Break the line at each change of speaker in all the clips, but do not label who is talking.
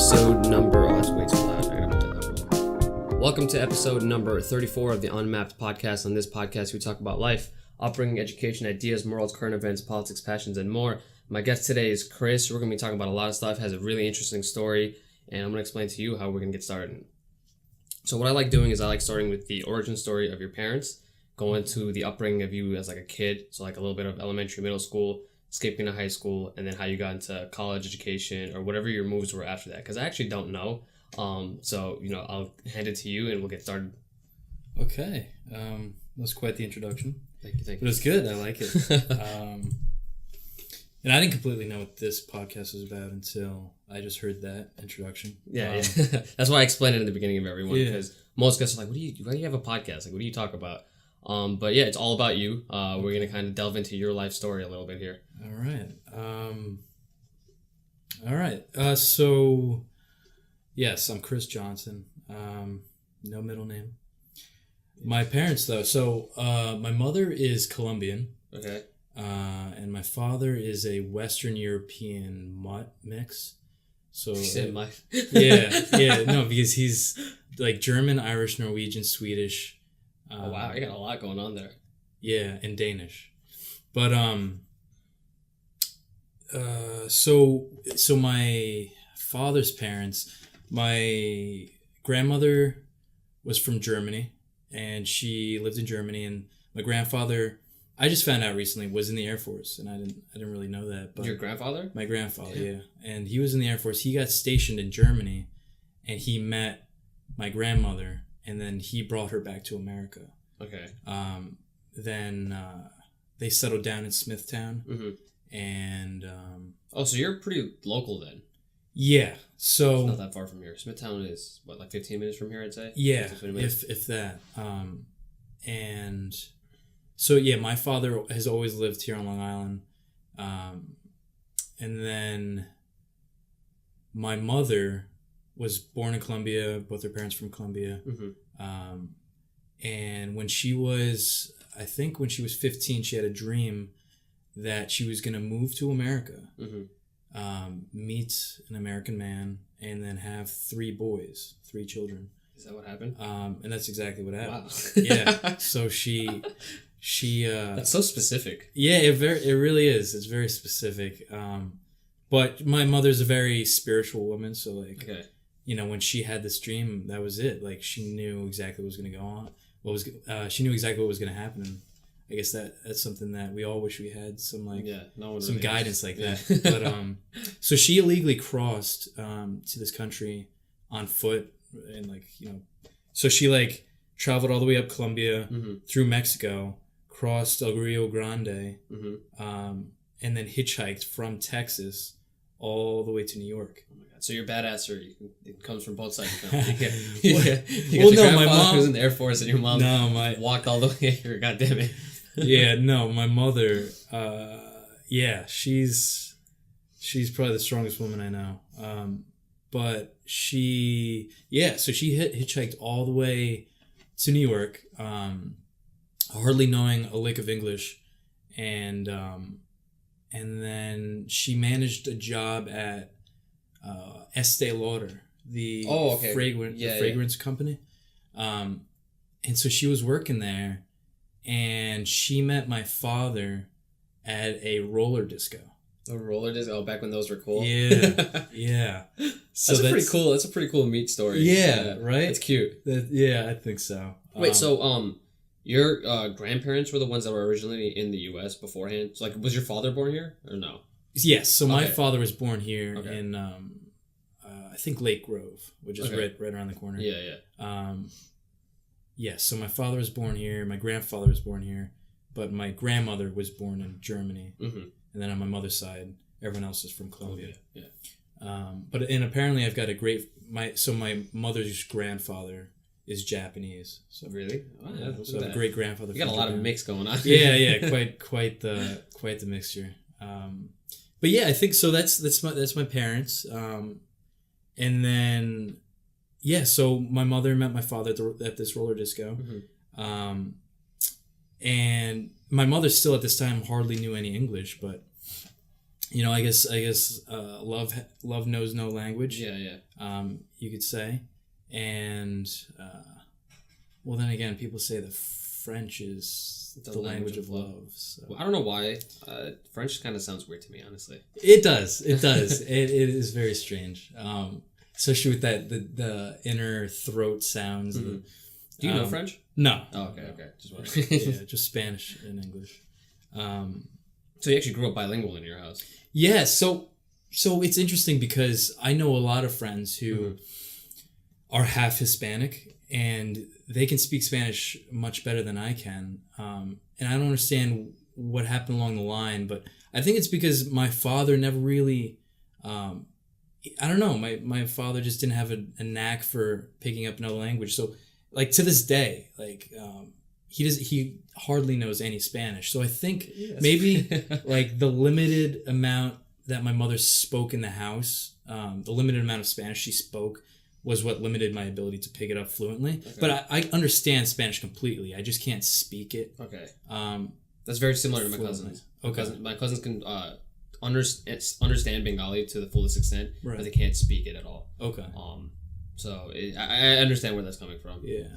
episode number... Oh, that's way too loud. I gotta put that down. Welcome to episode number 34 of the Unmapped podcast. On this podcast, we talk about life, upbringing, education, ideas, morals, current events, politics, passions, and more. My guest today is Chris. We're going to be talking about a lot of stuff. Has a really interesting story, and I'm going to explain to you how we're going to get started. So what I like doing is I like starting with the origin story of your parents, going to the upbringing of you as like a kid, so like a little bit of elementary, middle school, escaping to high school, and then how you got into college education or whatever your moves were after that, because I actually don't know. So, I'll hand it to you and we'll get started.
Okay. That's quite the introduction.
Thank you.
But it was good. I like it. And I didn't completely know what this podcast was about until I just heard that introduction.
Yeah. That's why I explained it in the beginning of everyone, because most guys are like, why do you have a podcast? Like, what do you talk about? But yeah, it's all about you. We're going to kind of delve into your life story a little bit here.
All right. So, yes, I'm Chris Johnson. No middle name. My parents, though. So, my mother is Colombian.
Okay.
And my father is a Western European mutt mix. So, no, because he's like German, Irish, Norwegian, Swedish.
Oh, wow, you got a lot going on there.
Yeah, and Danish. But so my father's parents, my grandmother was from Germany, and she lived in Germany, and my grandfather, I just found out recently, was in the Air Force, and I didn't really know that. But
your grandfather?
My grandfather, yeah. And he was in the Air Force. He got stationed in Germany, and he met my grandmother, and then he brought her back to America.
Okay.
Then they settled down in Smithtown.
Mm-hmm.
And...
so you're pretty local then?
Yeah. So...
It's not that far from here. Smithtown is, like 15 minutes from here, I'd say?
Yeah, if that. And... So, yeah, my father has always lived here on Long Island. And then my mother was born in Colombia, both her parents from Colombia.
Mm-hmm.
And when she was 15, she had a dream that she was going to move to America, meet an American man, and then have 3 children.
Is that what happened?
And that's exactly what happened.
Wow.
Yeah. So she
that's so specific.
Yeah, it really is. It's very specific. But my mother's a very spiritual woman, so like,
okay.
When she had this dream, that was it. Like, she knew exactly what was going to go on. She knew exactly what was going to happen. And I guess that's something that we all wish we had, some some guidance like that. But so she illegally crossed to this country on foot, and so she traveled all the way up Colombia, through Mexico, crossed El Rio Grande, and then hitchhiked from Texas all the way to New York.
Oh my God! So you're badassery. It comes from both sides.
My mom
was in the Air Force, and your mom walked all the way here. God damn it.
Yeah, no, my mother. She's probably the strongest woman I know. But she hitchhiked all the way to New York, hardly knowing a lick of English, and then she managed a job at Estee Lauder, the fragrance company, and so she was working there, and she met my father at a roller disco.
A roller disco? Oh, back when those were cool?
Yeah, yeah. So
that's a pretty cool meat story.
Yeah, right?
It's cute.
I think so.
Wait, so your grandparents were the ones that were originally in the U.S. beforehand? So, was your father born here, or no?
Yes, so my father was born here in, I think, Lake Grove, which is right around the corner.
Yeah, yeah.
Yes, so my father was born here, my grandfather was born here, but my grandmother was born in Germany. Mm-hmm. And then on my mother's side, everyone else is from Colombia.
Yeah.
And apparently I've got my mother's grandfather is Japanese. So
really?
Oh, yeah, so I have a great grandfather.
You got a lot of mix going on.
Yeah, quite the mixture. But yeah, I think so. That's my parents. And then so my mother met my father at this roller disco. Mm-hmm. And my mother still at this time hardly knew any English, but I guess love knows no language.
Yeah.
You could say, and well, then again, people say that French is the language of love. So.
Well, I don't know why. French kind of sounds weird to me, honestly.
It does. It is very strange. Especially with the inner throat sounds.
Mm-hmm. Do you know French?
No.
Oh, okay. Just wondering.
Yeah, just Spanish and English.
So you actually grew up bilingual in your house?
Yeah. So it's interesting because I know a lot of friends who are half Hispanic and they can speak Spanish much better than I can. And I don't understand what happened along the line, but I think it's because my father never really, I don't know, my father just didn't have a knack for picking up another language. So like to this day, like, he hardly knows any Spanish. So I think maybe like the limited amount that my mother spoke in the house, the limited amount of Spanish she spoke was what limited my ability to pick it up fluently. Okay. But I understand Spanish completely. I just can't speak it.
Okay. That's very similar to my cousins. Okay. My cousins can understand Bengali to the fullest extent, right, but they can't speak it at all.
Okay.
So I understand where that's coming from.
Yeah.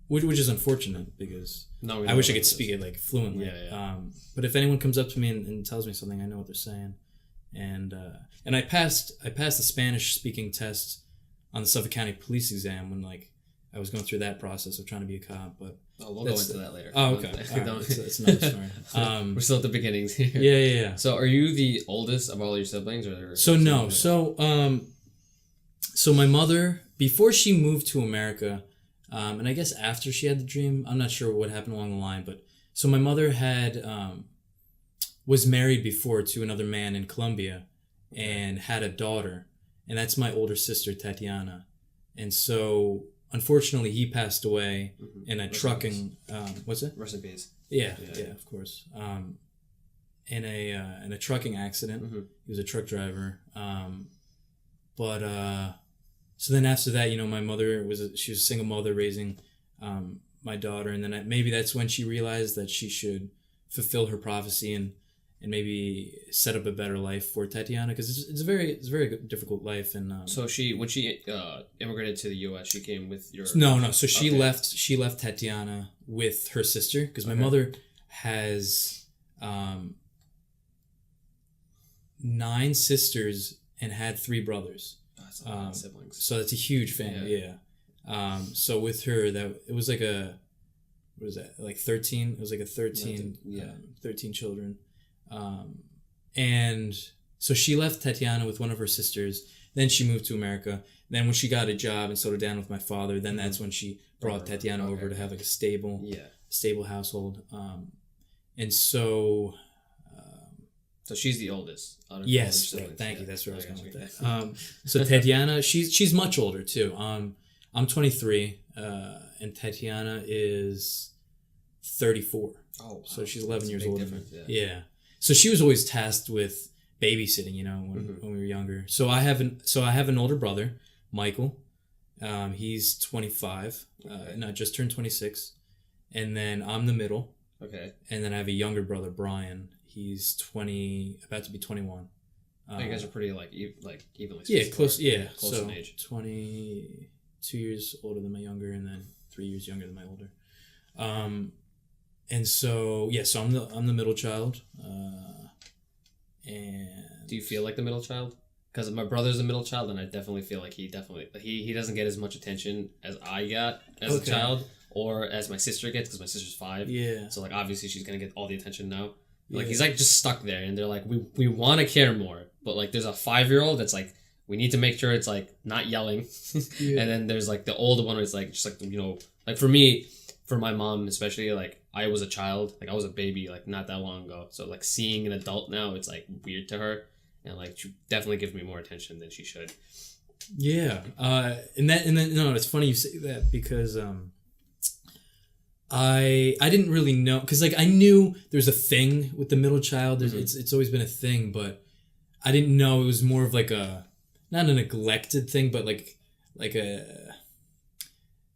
Which is unfortunate because I wish I could speak it like fluently.
Yeah.
But if anyone comes up to me and tells me something, I know what they're saying. And I passed the Spanish speaking test on the Suffolk County Police exam when like I was going through that process of trying to be a cop. But
we'll go into that later.
Oh, okay. It's another story.
We're still at the beginnings here.
Yeah.
So are you the oldest of all your siblings, or?
So no. So my mother, before she moved to America. And I guess after she had the dream, I'm not sure what happened along the line, but so my mother was married before to another man in Colombia and had a daughter, and that's my older sister Tatiana. And so unfortunately he passed away in a trucking what's it?
Rest in peace.
Yeah, of course. In a trucking accident. Mm-hmm. He was a truck driver. So then after that, my mother she was a single mother raising my daughter, and then maybe that's when she realized that she should fulfill her prophecy and maybe set up a better life for Tatiana, because it's a very difficult life. And so
when she immigrated to the U.S., she came with your
no. So she left Tatiana with her sister, because my mother has 9 sisters and had 3 brothers.
Siblings.
So that's a huge family, yeah. So with her, it was like what was that? Like 13? It was like a 13, 13 children. And so she left Tatiana with one of her sisters. Then she moved to America. Then when she got a job and settled down with my father, then that's when she brought Tatiana over to have like a stable household. And so...
So she's the oldest.
Yes, thank you. That's where I was going with that. So Tatiana, she's much older too. I'm 23, and Tatiana is 34. Oh, wow. So she's 11 years older. Yeah. So she was always tasked with babysitting, when we were younger. So I have an older brother, Michael. He's 25. Just turned 26, and then I'm the middle.
Okay.
And then I have a younger brother, Brian. He's 20, about to be 21.
You guys are pretty evenly.
Yeah, close. Yeah,
close in age.
22 years older than my younger, and then 3 years younger than my older. And so so I'm the middle child. And
do you feel like the middle child? Because my brother's the middle child, and I definitely feel like he doesn't get as much attention as I got as a child, or as my sister gets, because my sister's 5.
Yeah.
So obviously she's gonna get all the attention now. He's just stuck there, and they're like, we want to care more, but there's a 5-year-old that's we need to make sure it's not yelling. And then there's the older one where it's for me, for my mom especially, I was a child, I was a baby not that long ago, so seeing an adult now, it's weird to her, and she definitely gives me more attention than she should.
Yeah. And then it's funny you say that, because I didn't really know, because I knew there's a thing with the middle child. It's always been a thing, but I didn't know it was more of not a neglected thing, but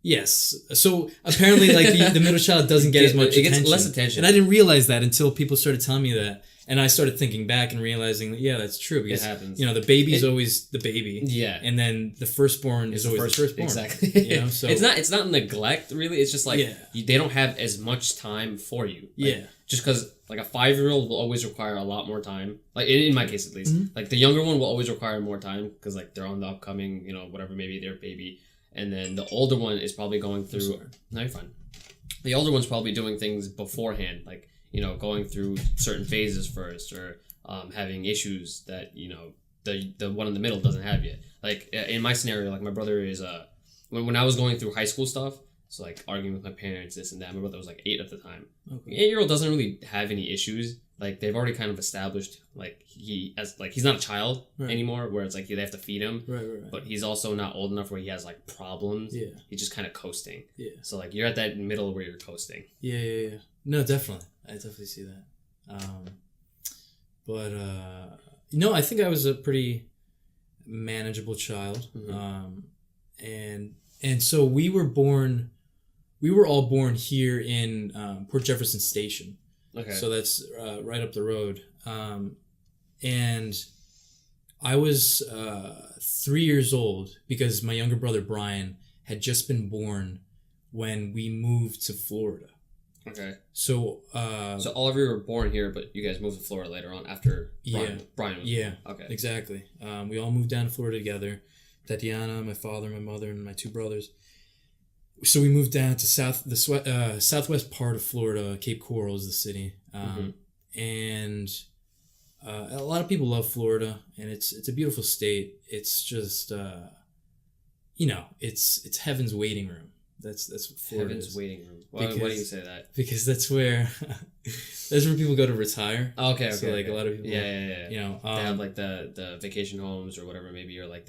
yes. So apparently the middle child doesn't get as much attention.
It gets less attention.
And I didn't realize that until people started telling me that. And I started thinking back and realizing that, yeah, that's true. Because,
it happens.
the baby's always the baby.
Yeah.
And then the firstborn is always the firstborn.
Exactly. So it's not neglect, really. It's just like they don't have as much time for you. Like, just because like a 5-year-old will always require a lot more time. Like in my case, at least. Mm-hmm. Like the younger one will always require more time because like they're on the upcoming, whatever, maybe their baby. And then the older one is probably going through... No, you're fine. The older one's probably doing things beforehand, like, going through certain phases first, or having issues that, the one in the middle doesn't have yet. Like, in my scenario, like, my brother is... When I was going through high school stuff, so, like, arguing with my parents, this and that, my brother was, like, 8 at the time. Okay. 8-year-old doesn't really have any issues. Like, they've already kind of established, like, he's not a child anymore, where it's like they have to feed him. Right. But he's also not old enough where he has, like, problems. Yeah. He's just kind of coasting. Yeah. So, like, you're at that middle where you're coasting. Yeah. No, definitely. I definitely see that. I think I was a pretty manageable child. Mm-hmm. And so we were all born here in Port Jefferson Station. Okay. So that's right up the road. And I was 3 years old because my younger brother Brian had just been born when we moved to Florida. Okay. So all of you were born here, but you guys moved to Florida later on after Brian was born. Okay. Exactly. We all moved down to Florida together. Tatiana, my father, my mother, and my 2 brothers. So we moved down to southwest part of Florida. Cape Coral is the city, and a lot of people love Florida, and it's a beautiful state. It's just it's heaven's waiting room. That's what Florida is. Heaven's waiting room. Why do you say that? Because that's where people go to retire. Okay. So like a lot of people. Yeah. They have like the vacation homes or whatever. Maybe or like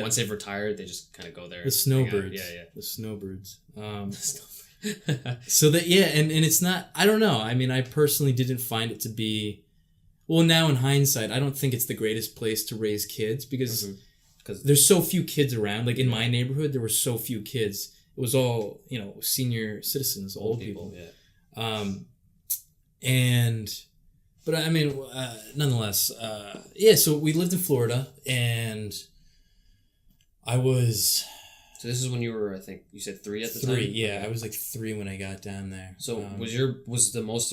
once they've retired, they just kind of go there. The snowbirds. Yeah. The snowbirds. So that and it's not. I don't know. I mean, I personally didn't find it to be. Well, now in hindsight, I don't think it's the greatest place to raise kids because there's so few kids around. Like in my neighborhood, there were so few kids. It was all, senior citizens, old people. Yeah. But I mean, nonetheless, so we lived in Florida and I was... So this is when you were, I think, you said 3 at the time? 3, yeah. I was like 3 when I got down there. So was most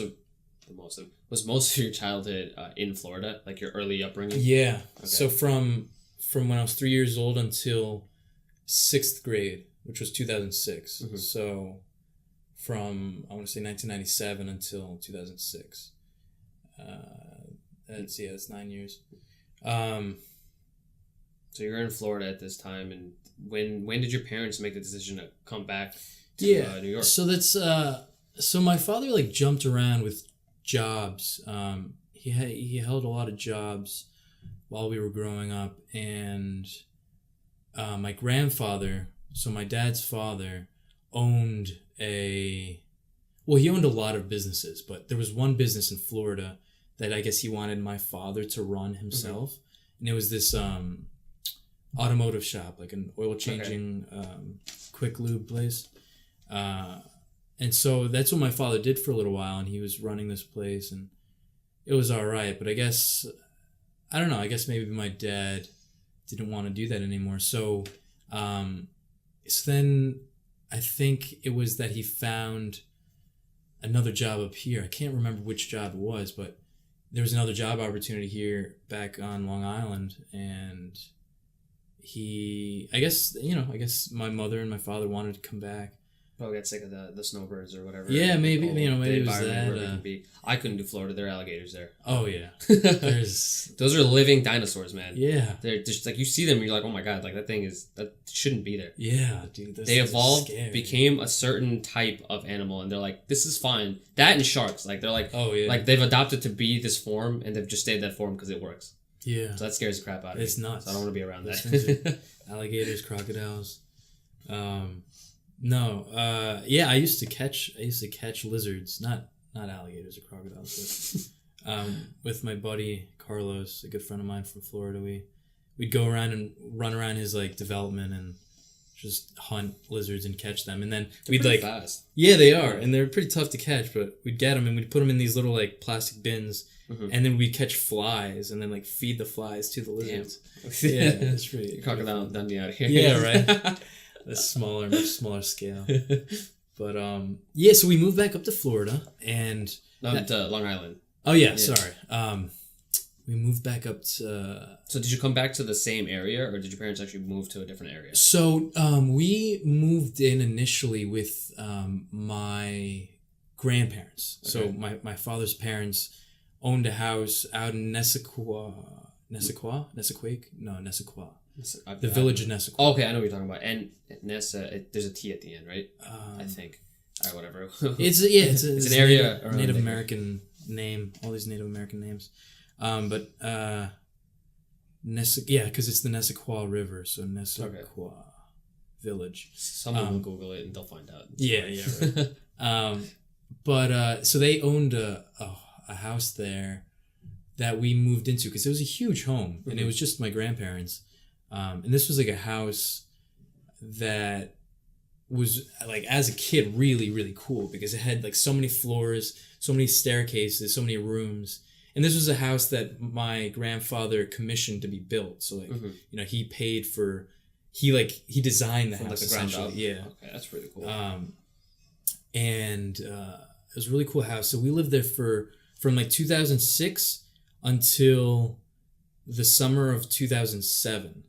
of your childhood in Florida, like your early upbringing? Yeah. Okay. So from when I was 3 years old until 6th grade, which was 2006. Mm-hmm. So from, I want to say 1997 until 2006. That's 9 years. So you're in Florida at this time, and when did your parents make the decision to come back to New York? So that's so my father like jumped around with jobs. He held a lot of jobs while we were growing up, and my grandfather. So my dad's father owned he owned a lot of businesses, but there was one business in Florida that I guess he wanted my father to run himself. Mm-hmm. And it was this automotive shop, like an oil changing quick lube place. And so that's what my father did for a little while, and he was running this place, and it was all right. But I guess, I don't know, I guess maybe my dad didn't want to do that anymore. So then I think it was that he found another job up here. I can't remember which job it was, but there was another job opportunity here back on Long Island. And I guess my mother and my father wanted to come back. Probably got sick of the snowbirds or whatever. Yeah, maybe maybe it was that. I couldn't do Florida. There are alligators there. Oh yeah, those are living dinosaurs, man. Yeah, they're just like you see them, and you're like, oh my god, like that shouldn't be there. Yeah, dude. They evolved, became a certain type of animal, and they're like, this is fine. That and sharks, like they're like, oh yeah, like they've adopted to be this form, and they've just stayed that form because it works. Yeah, so that scares the crap out of me. It's nuts. So I don't want to be around that. Alligators, crocodiles. No, I used to catch lizards, not alligators or crocodiles, but with my buddy Carlos, a good friend of mine from Florida. We'd go around and run around his like development and
just hunt lizards and catch them. And then
they're
we'd like
fast.
Yeah, they are, and they're pretty tough to catch. But we'd get them and we'd put them in these little like plastic bins, and then we'd catch flies and then like feed the flies to the lizards.
Damn.
Yeah, that's pretty.
Crocodile Dundee out of here.
Yeah, right. A smaller, much smaller scale. But yeah, so we moved back up to Florida and
to Long Island.
Oh yeah, sorry. We moved back up to.
So did you come back to the same area, or did your parents actually move to a different area?
So we moved in initially with my grandparents. Okay. So my father's parents owned a house out in Nessequa. The village of Nessequa.
Oh, okay, I know what you're talking about. And Nessa, there's a T at the end, right? I think. All right, whatever.
It's an area. Native American name. All these Native American names. Because it's the Nessequa River, so Nessequa Village.
Someone will Google it and they'll find out.
Right. So they owned a house there that we moved into because it was a huge home, and it was just my grandparents. And this was like a house that was like, as a kid, really, really cool because it had like so many floors, so many staircases, so many rooms. And this was a house that my grandfather commissioned to be built. So like, he paid for, he designed the house like the ground up. Yeah.
Okay, that's really cool.
And it was a really cool house. So we lived there from like 2006 until the summer of 2007.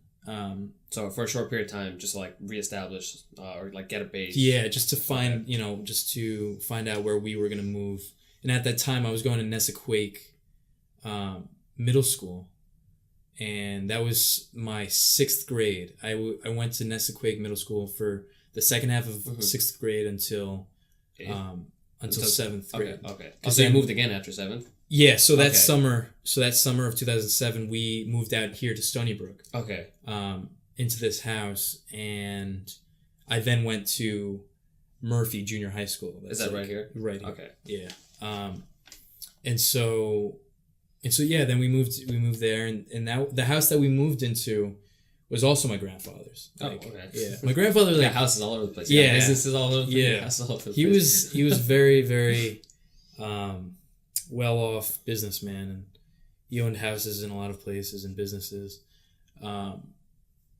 So for a short period of time, just to like reestablish or like get a base.
Yeah, just to find, just to find out where we were going to move. And at that time, I was going to Nessequake middle school, and that was my 6th grade. I went to Nessequake Middle School for the second half of 6th grade until 7th grade.
Okay. So you moved again after 7th?
Yeah. So that summer of 2007, we moved out here to Stony Brook.
Okay.
Into this house, and I then went to Murphy Junior High School.
Is that right here?
Right here.
Okay.
Yeah. And so yeah, then we moved there, and that the house that we moved into was also my grandfather's.
Okay.
Yeah, my grandfather
houses all over the place.
Yeah,
businesses all over the place.
Yeah,
all over the place.
He was very, very well off businessman, and he owned houses in a lot of places and businesses.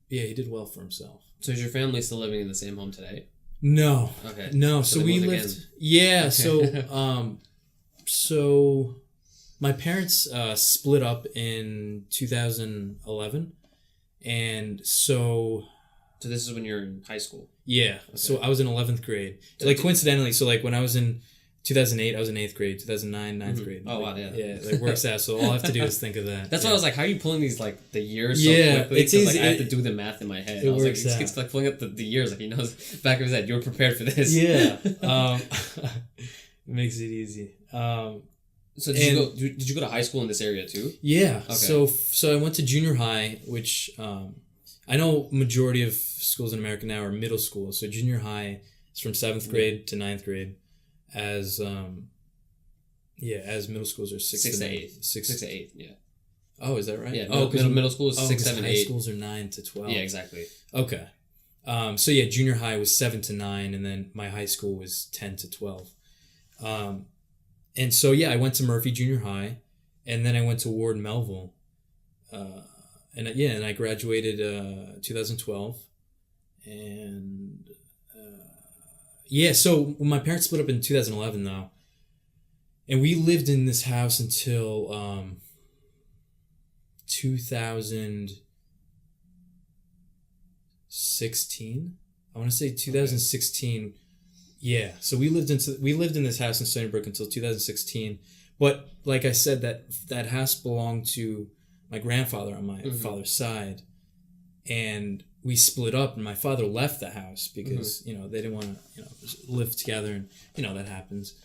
He did well for himself.
So is your family still living in the same home today?
No.
Okay.
No. So we lived. Again. Yeah. Okay. So my parents split up in 2011, and so
this is when you're in high school.
Yeah. Okay. So I was in 11th grade. Like coincidentally, so like when I was in 2008, I was in 8th grade. 2009, 9th grade.
Oh, wow, yeah.
Yeah, it works out. So all I have to do is think of that.
That's why I was like, how are you pulling these, like, the years so quickly?
It's easy.
Like, I have to do the math in my head. I was like, he's like pulling up the years. Like, he knows back of his head, you were prepared for this.
Yeah. It makes it easy.
So did you go to high school in this area too?
Yeah. Okay. So I went to junior high, which I know majority of schools in America now are middle school. So junior high is from 7th grade to 9th grade. As middle schools are 6 to 8. 6 to 8, yeah. Oh, is that right?
Yeah. Because middle school is 6, 7, 8.
High schools are 9 to 12.
Yeah, exactly.
Okay. So yeah, junior high was 7 to 9, and then my high school was 10 to 12. And so yeah, I went to Murphy Junior High, and then I went to Ward Melville, and I graduated 2012, and. Yeah, so my parents split up in 2011, though, and we lived in this house until 2016. I want to say 2016. Okay. Yeah, so we lived in this house in Stony Brook until 2016. But like I said, that house belonged to my grandfather on my father's side, and we split up, and my father left the house because they didn't want to live together, and that happens.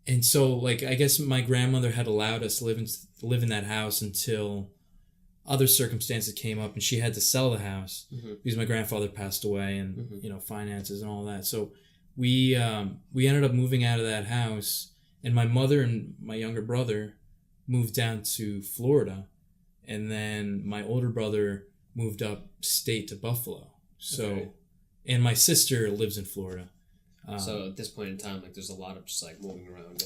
And so like I guess my grandmother had allowed us to live in that house until other circumstances came up, and she had to sell the house because my grandfather passed away, and finances and all that. So we ended up moving out of that house, and my mother and my younger brother moved down to Florida, and then my older brother moved up state to Buffalo. So, and my sister lives in Florida.
So at this point in time, like there's a lot of just like moving around.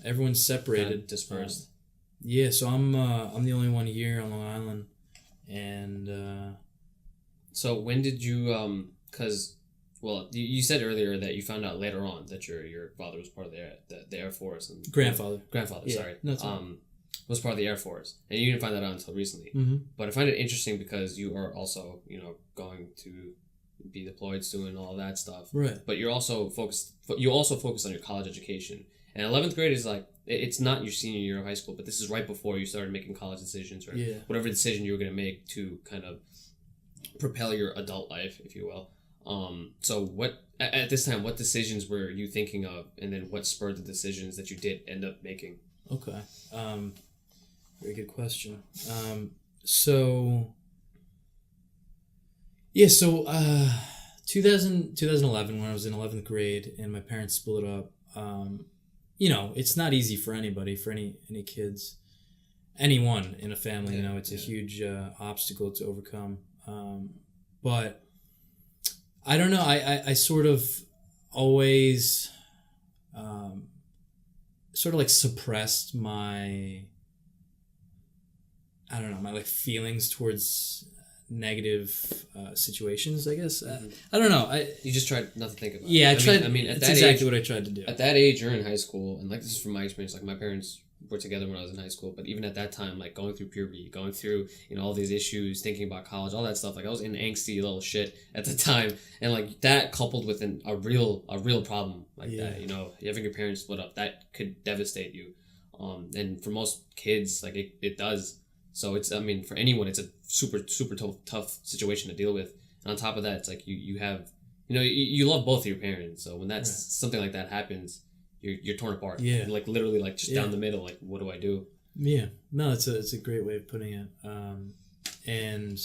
Everyone's separated,
kind of dispersed.
So I'm the only one here on Long Island, and
so when did you well, you said earlier that you found out later on that your father was part of the Air Force and
grandfather,
sorry,
no,
was part of the Air Force, and you didn't find that out until recently.
Mm-hmm.
But I find it interesting because you are also going to be deployed soon and all that stuff.
Right.
But you're also focused. You also focus on your college education, and 11th grade is like it's not your senior year of high school, but this is right before you started making college decisions or whatever decision you were going to make to kind of propel your adult life, if you will. So what at this time, what decisions were you thinking of, and then what spurred the decisions that you did end up making?
Okay. Very good question. 2011 when I was in 11th grade and my parents split up, it's not easy for anybody, for any kids, anyone in a family, it's a huge obstacle to overcome. But I don't know, I sort of always sort of like suppressed my like feelings towards negative situations, I guess. I don't know.
You just tried not to think about it.
Yeah,
That's
exactly what I tried to do.
At that age, you're in high school, and like this is from my experience. Like my parents were together when I was in high school, but even at that time, like going through puberty, going through all these issues, thinking about college, all that stuff. Like I was in angsty little shit at the time, and like that coupled with a real problem like that, having your parents split up, that could devastate you. And for most kids, like it does. So it's, for anyone, it's a super, super tough situation to deal with. And on top of that, it's like you have, you love both of your parents. So when that's something like that happens, you're torn apart.
Yeah.
You're like literally like just down the middle. Like, what do I do?
Yeah. No, it's a great way of putting it. And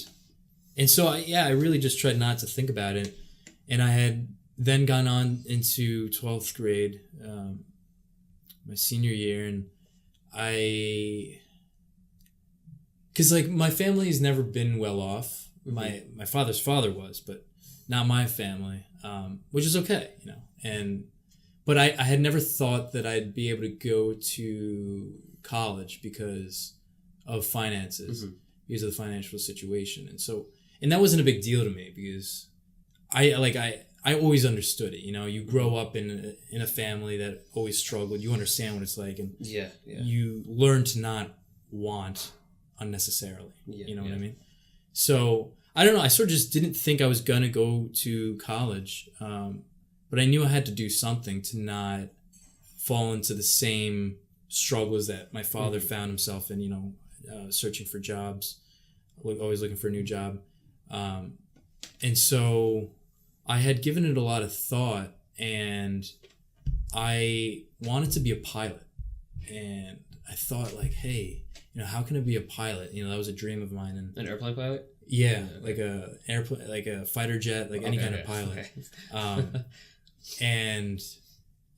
so I really just tried not to think about it. And I had then gone on into 12th grade, my senior year, and because like my family has never been well off. Mm-hmm. My father's father was, but not my family, which is okay, But I had never thought that I'd be able to go to college because of finances, because of the financial situation, and that wasn't a big deal to me because I always understood it. You grow up in a family that always struggled. You understand what it's like, and you learn to not want unnecessarily. What I mean? So I don't know. I sort of just didn't think I was gonna go to college, but I knew I had to do something to not fall into the same struggles that my father found himself in. Searching for jobs, always looking for a new job, and so I had given it a lot of thought, and I wanted to be a pilot, and I thought like, hey, how can I be a pilot? That was a dream of mine. And
an airplane pilot?
Yeah, like a airplane, like a fighter jet, like any kind of pilot.
Okay.
And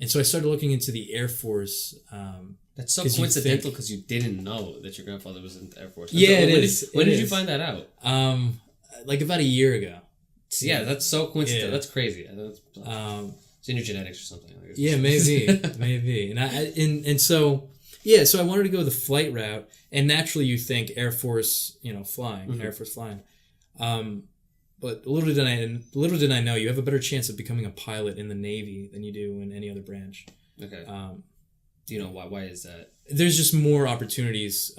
so I started looking into the Air Force.
That's so coincidental because you didn't know that your grandfather was in the Air Force.
Yeah, it is.
When did you find that out?
Like about a year ago.
Yeah, that's so coincidental. Yeah. That's crazy. It's in your genetics or something.
Yeah, maybe. And so. Yeah, so I wanted to go the flight route, and naturally you think Air Force, flying, Air Force flying. But little did I know you have a better chance of becoming a pilot in the Navy than you do in any other branch.
Okay. Do you know why? Why is that?
There's just more opportunities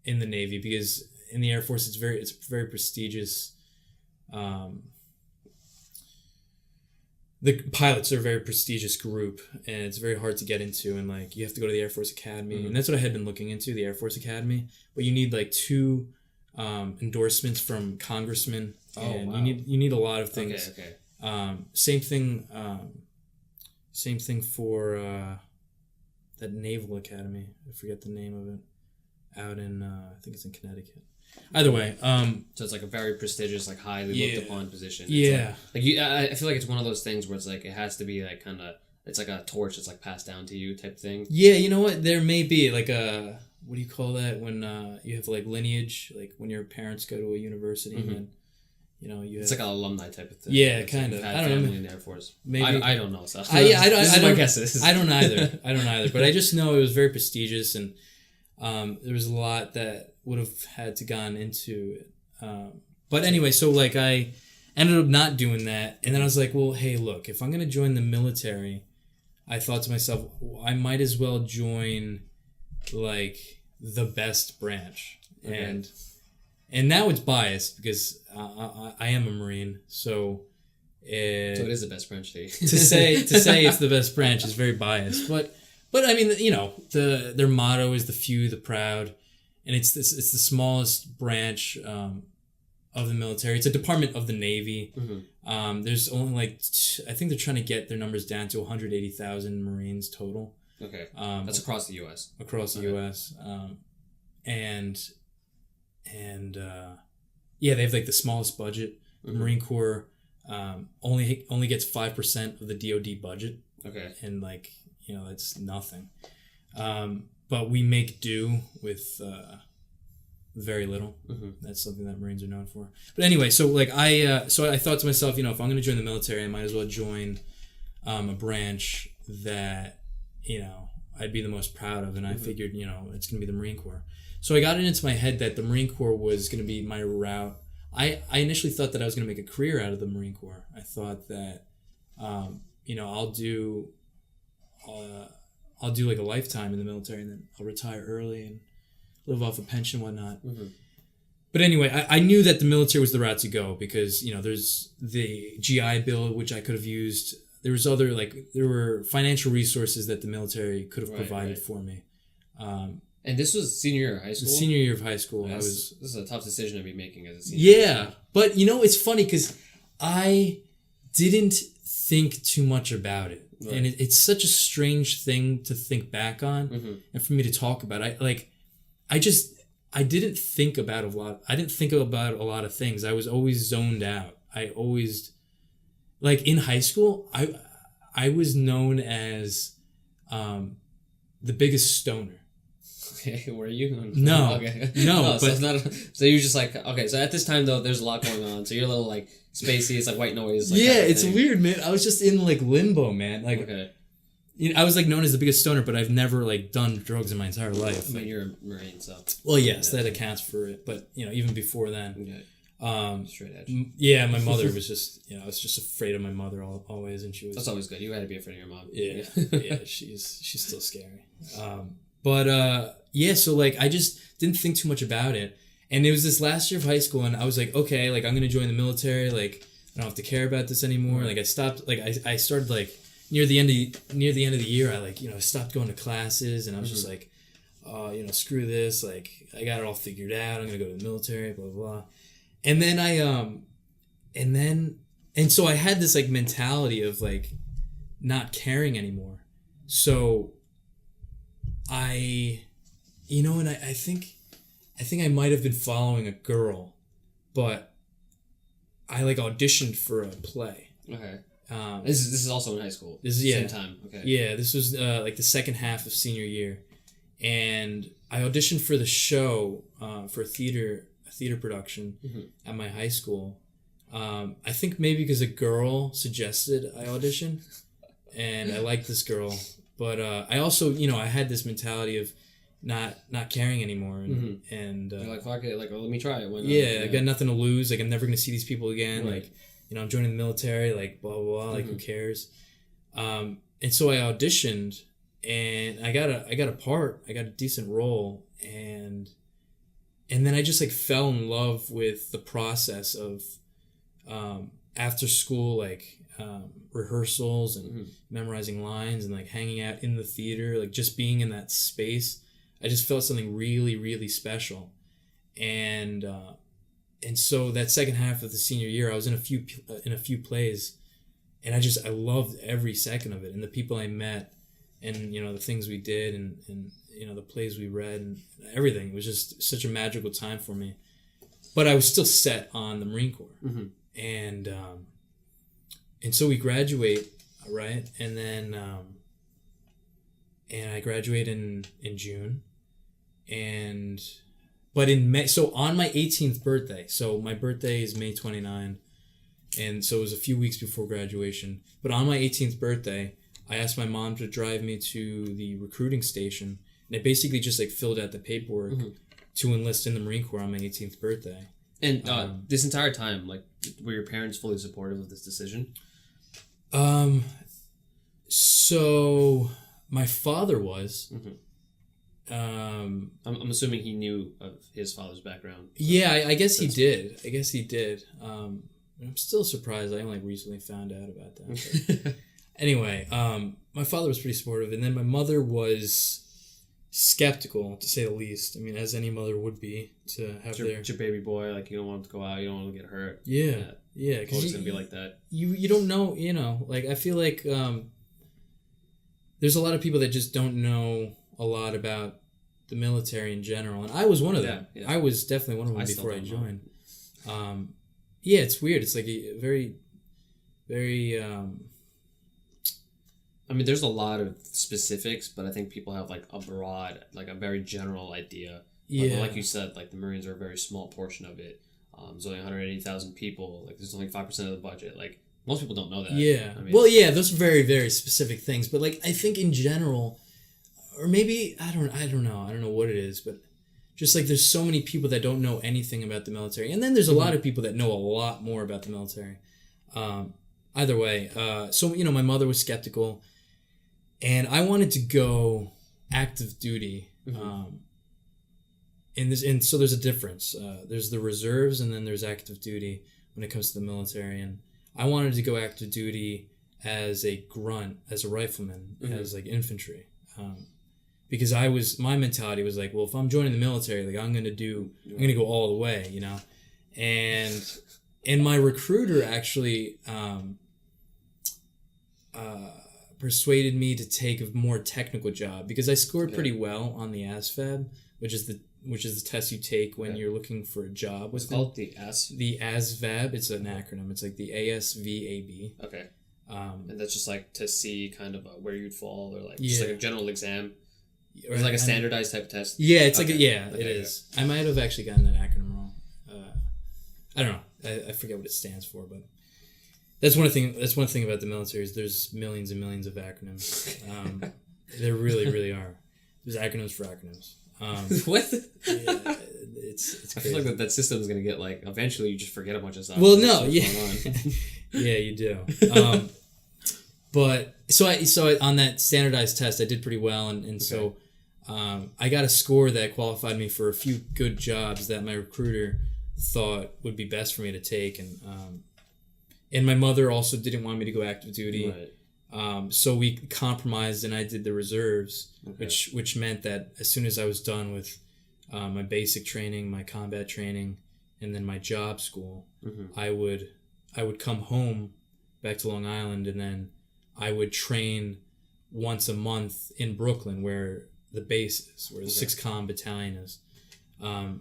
in the Navy because in the Air Force it's very prestigious. The pilots are a very prestigious group, and it's very hard to get into, and like you have to go to the Air Force Academy, and that's what I had been looking into, the Air Force Academy. But you need like 2 endorsements from congressmen, and you need a lot of things.
Okay.
Same thing for that Naval Academy. I forget the name of it. Out in I think it's in Connecticut. Either way,
so it's like a very prestigious, like highly looked upon position.
It's
I feel like it's one of those things where it's like it has to be like kind of, it's like a torch that's like passed down to you type thing.
Yeah, you know what? There may be like a, what do you call that when you have like lineage, like when your parents go to a university and then
It's like an alumni type of thing.
Yeah, kind of.
I don't know. Family in the Air Force. Maybe I don't know. So
I don't.
My guess.
I don't either. But I just know it was very prestigious, and there was a lot that would have had to gone into it. But anyway, so like I ended up not doing that, and then I was like, well, hey, look, if I'm gonna join the military, I thought to myself, I might as well join like the best branch, okay. And now it's biased because I am a Marine, so
it is the best branch.
to say it's the best branch is very biased, but I mean, their motto is the few, the proud, and it's the smallest branch of the military. It's a department of the Navy. Mm-hmm. There's only I think they're trying to get their numbers down to 180,000 Marines total.
Okay, that's across the U.S.
Across the U.S. Yeah, they have like the smallest budget. The Marine Corps only gets 5% of the DoD budget.
Okay,
and that's nothing. But we make do with very little. Mm-hmm. That's something that Marines are known for. But anyway, so I thought to myself, if I'm going to join the military, I might as well join a branch that I'd be the most proud of, and I figured it's going to be the Marine Corps. So I got it into my head that the Marine Corps was going to be my route. I initially thought that I was going to make a career out of the Marine Corps. I thought that I'll do like a lifetime in the military, and then I'll retire early and live off a pension and whatnot. Mm-hmm. But anyway, I knew that the military was the route to go because, there's the GI Bill, which I could have used. There was there were financial resources that the military could have provided for me.
And this was senior year of high school?
Senior year of high school.
This is a tough decision to be making as a senior.
Yeah, but it's funny because I didn't think too much about it. Right. And it's such a strange thing to think back on and for me to talk about. I didn't think about a lot. I didn't think about a lot of things. I was always zoned out. I always, in high school, I was known as the biggest stoner.
Okay, were you?
No.
Okay.
No,
but so you're just okay. So at this time though, there's a lot going on. So you're a little spacey. It's white noise.
It's weird, man. I was just in limbo, man. Okay. I was known as the biggest stoner, but I've never done drugs in my entire life.
But you're a Marine, so.
Well, yes, that accounts for it. But even before then,
straight edge.
Yeah, my mother was just, I was just afraid of my mother always, and she was.
That's always good. You had to be afraid of your mom.
Yeah, yeah, she's still scary. So I just didn't think too much about it, and it was this last year of high school, and I was okay, I'm gonna join the military. I don't have to care about this anymore. I stopped. I started near the end of the year. I stopped going to classes, and I was just screw this. I got it all figured out. I'm gonna go to the military. Blah blah blah. And then so I had this mentality of not caring anymore. So I think I might have been following a girl, but I auditioned for a play.
Okay. This is also in high school. Same time. Okay.
Yeah, this was the second half of senior year, and I auditioned for the show for a theater production at my high school. I think maybe because a girl suggested I audition, and I liked this girl. But I also, I had this mentality of not caring anymore, and
you're fuck it, let me try it. Why not?
Yeah, I got nothing to lose. I'm never gonna see these people again. Right. I'm joining the military. Blah blah blah. Who cares? And so I auditioned, and I got a part. I got a decent role, and then I just fell in love with the process of after school rehearsals and memorizing lines and hanging out in the theater, just being in that space. I just felt something really, really special, and so that second half of the senior year, I was in a few plays, and I loved every second of it, and the people I met, and the things we did, and the plays we read, and everything. It was just such a magical time for me. But I was still set on the Marine Corps, and so we graduate, right? And then, and I graduate in June, and But in May, so on my 18th birthday, so my birthday is May 29, and so it was a few weeks before graduation. But on my 18th birthday, I asked my mom to drive me to the recruiting station, and I basically just like filled out the paperwork to enlist in the Marine Corps on my 18th birthday.
And this entire time, like, were your parents fully supportive of this decision?
So my father was.
I'm assuming he knew of his father's background. So
yeah, I guess he did. I'm still surprised. I only recently found out about that. Anyway, my father was pretty supportive, and then my mother was skeptical, to say the least. I mean, as any mother would be, to have
it's your baby boy. Like, you don't want him to go out. You don't want him to get hurt.
Yeah.
Because it's gonna be like that.
You don't know. Like, I feel like there's a lot of people that just don't know a lot about the military in general, and I was one of them. Yeah. I was definitely one of them before I joined. It's weird. It's like a very, very.
I mean, there's a lot of specifics, but I think people have like a broad, like a very general idea. Yeah. Like you said, like the Marines are a very small portion of it. There's only 180,000 people. Like, there's only 5% of the budget. Like, most people don't know that.
Yeah.
I mean,
well, yeah, those are very, very specific things. But like, I think in general, or maybe I don't know what it is, but just like there's so many people that don't know anything about the military, and then there's a lot of people that know a lot more about the military. Either way, so my mother was skeptical, and I wanted to go active duty. And so there's a difference. There's the reserves, and then there's active duty when it comes to the military. And I wanted to go active duty as a grunt, as a rifleman, as like infantry. Because my mentality was like, well, if I'm joining the military, like I'm gonna go all the way, and my recruiter actually persuaded me to take a more technical job because I scored pretty well on the ASVAB, which is the test you take when you're looking for a job.
What's it called? The
ASVAB. It's an acronym. It's like the ASVAB.
Okay. And that's just like to see kind of where you'd fall, or like just like a general exam. Or it's like a standardized type of test.
Yeah, it's it is. I might have actually gotten that acronym wrong. I don't know. I forget what it stands for, but that's one thing. That's one thing about the military is there's millions and millions of acronyms. There really, really are. There's acronyms for acronyms.
What?
Yeah, it's.
I feel like that system is gonna get like eventually you just forget a bunch of stuff.
Well, no, yeah, yeah, you do. But so on that standardized test, I did pretty well, and so I got a score that qualified me for a few good jobs that my recruiter thought would be best for me to take, and my mother also didn't want me to go active duty. Right. So we compromised, and I did the reserves, which meant that as soon as I was done with my basic training, my combat training, and then my job school, I would come home back to Long Island, and then I would train once a month in Brooklyn, where the base is, where the 6th Comm Battalion is. And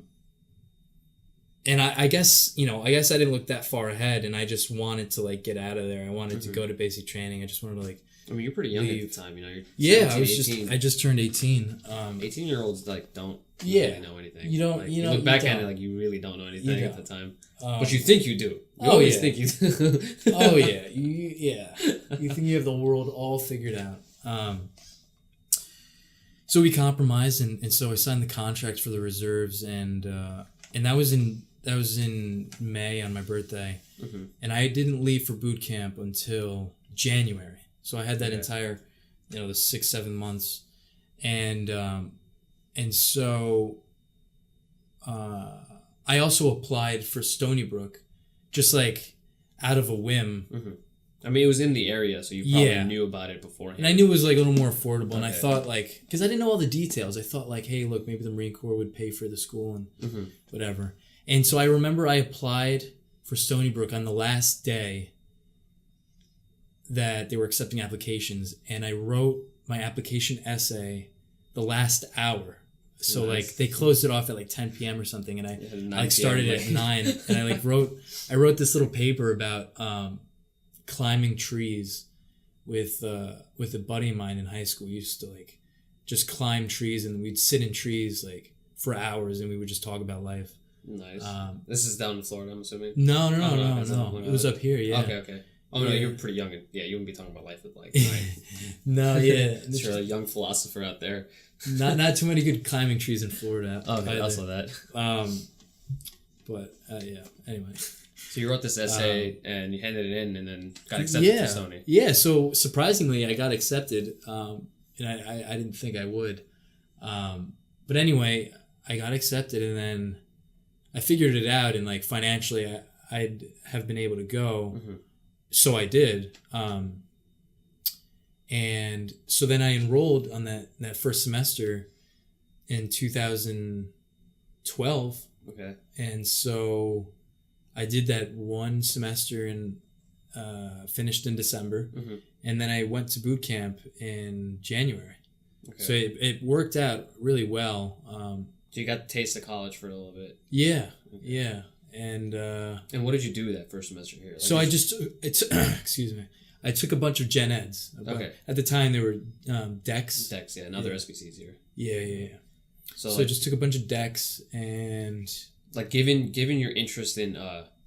I guess I didn't look that far ahead, and I just wanted to like get out of there. I wanted to go to basic training. I just wanted to like.
I mean, you're pretty young at the time, You're
17, I just turned 18.
18-year-olds like don't really know anything.
You don't.
Like,
you
look back at it like you really don't know anything at the time, but you think you do. You always think you do.
Oh yeah, you think you have the world all figured out. So we compromised, and so I signed the contract for the reserves, and that was in May on my birthday, and I didn't leave for boot camp until January. So I had that entire, the 6-7 months, and so I also applied for Stony Brook, just like out of a whim.
I mean, it was in the area, so you probably knew about it beforehand.
And I knew it was like a little more affordable, and I thought like, because I didn't know all the details, I thought like, hey, look, maybe the Marine Corps would pay for the school and whatever. And so I remember I applied for Stony Brook on the last day that they were accepting applications, and I wrote my application essay the last hour. So like they closed it off at like 10 p.m. or something, and I like started at 9, and I like wrote this little paper about climbing trees with a buddy of mine in high school. We used to like just climb trees, and we'd sit in trees like for hours, and we would just talk about life.
Nice. This is down in Florida, I'm assuming.
No. It was up here. Yeah.
Okay. Oh no, you're pretty young. Yeah, you wouldn't be talking about life with like.
No, yeah.
You're a young philosopher out there.
Not too many good climbing trees in Florida.
Okay, also that.
But yeah. Anyway.
So you wrote this essay and you handed it in, and then got accepted to Sony.
Yeah. So surprisingly, I got accepted, and I didn't think I would. But anyway, I got accepted, and then I figured it out, and like financially, I'd have been able to go. Mm-hmm. So I did. And so then I enrolled on that first semester in 2012.
Okay.
And so I did that one semester and finished in December. Mm-hmm. And then I went to boot camp in January. Okay. So it worked out really well.
So you got the taste of college for a little bit.
Yeah. Okay. Yeah. And
what did you do that first semester here? Like
so excuse me. I took a bunch of gen eds.
Okay.
At the time, there were decks.
Decks, yeah. Now they're SBCs here.
Yeah. So I just took a bunch of decks and...
Like, given your interest in